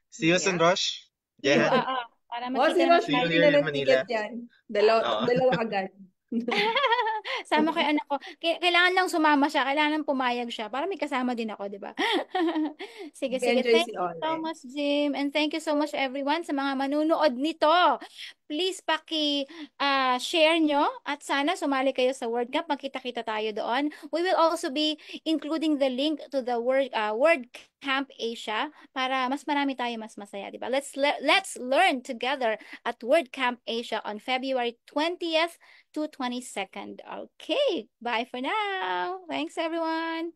See you soon, Rosh. Yeah. Para si Rosh, see you hindi here na in Manila. yan. Dalawa agad. Sama kay anak ko. Kailangan lang sumama siya. Kailangan pumayag siya. Para may kasama din ako, di ba? Sige. Thank you so much, Jim. And thank you so much, everyone, sa mga manunood nito. Please share nyo at sana sumali kayo sa WordCamp. Magkita-kita tayo doon. We will also be including the link to the WordCamp Asia para mas marami tayo mas masaya, di ba? Let's learn together at WordCamp Asia on February 20th to 22nd. Okay, bye for now. Thanks, everyone.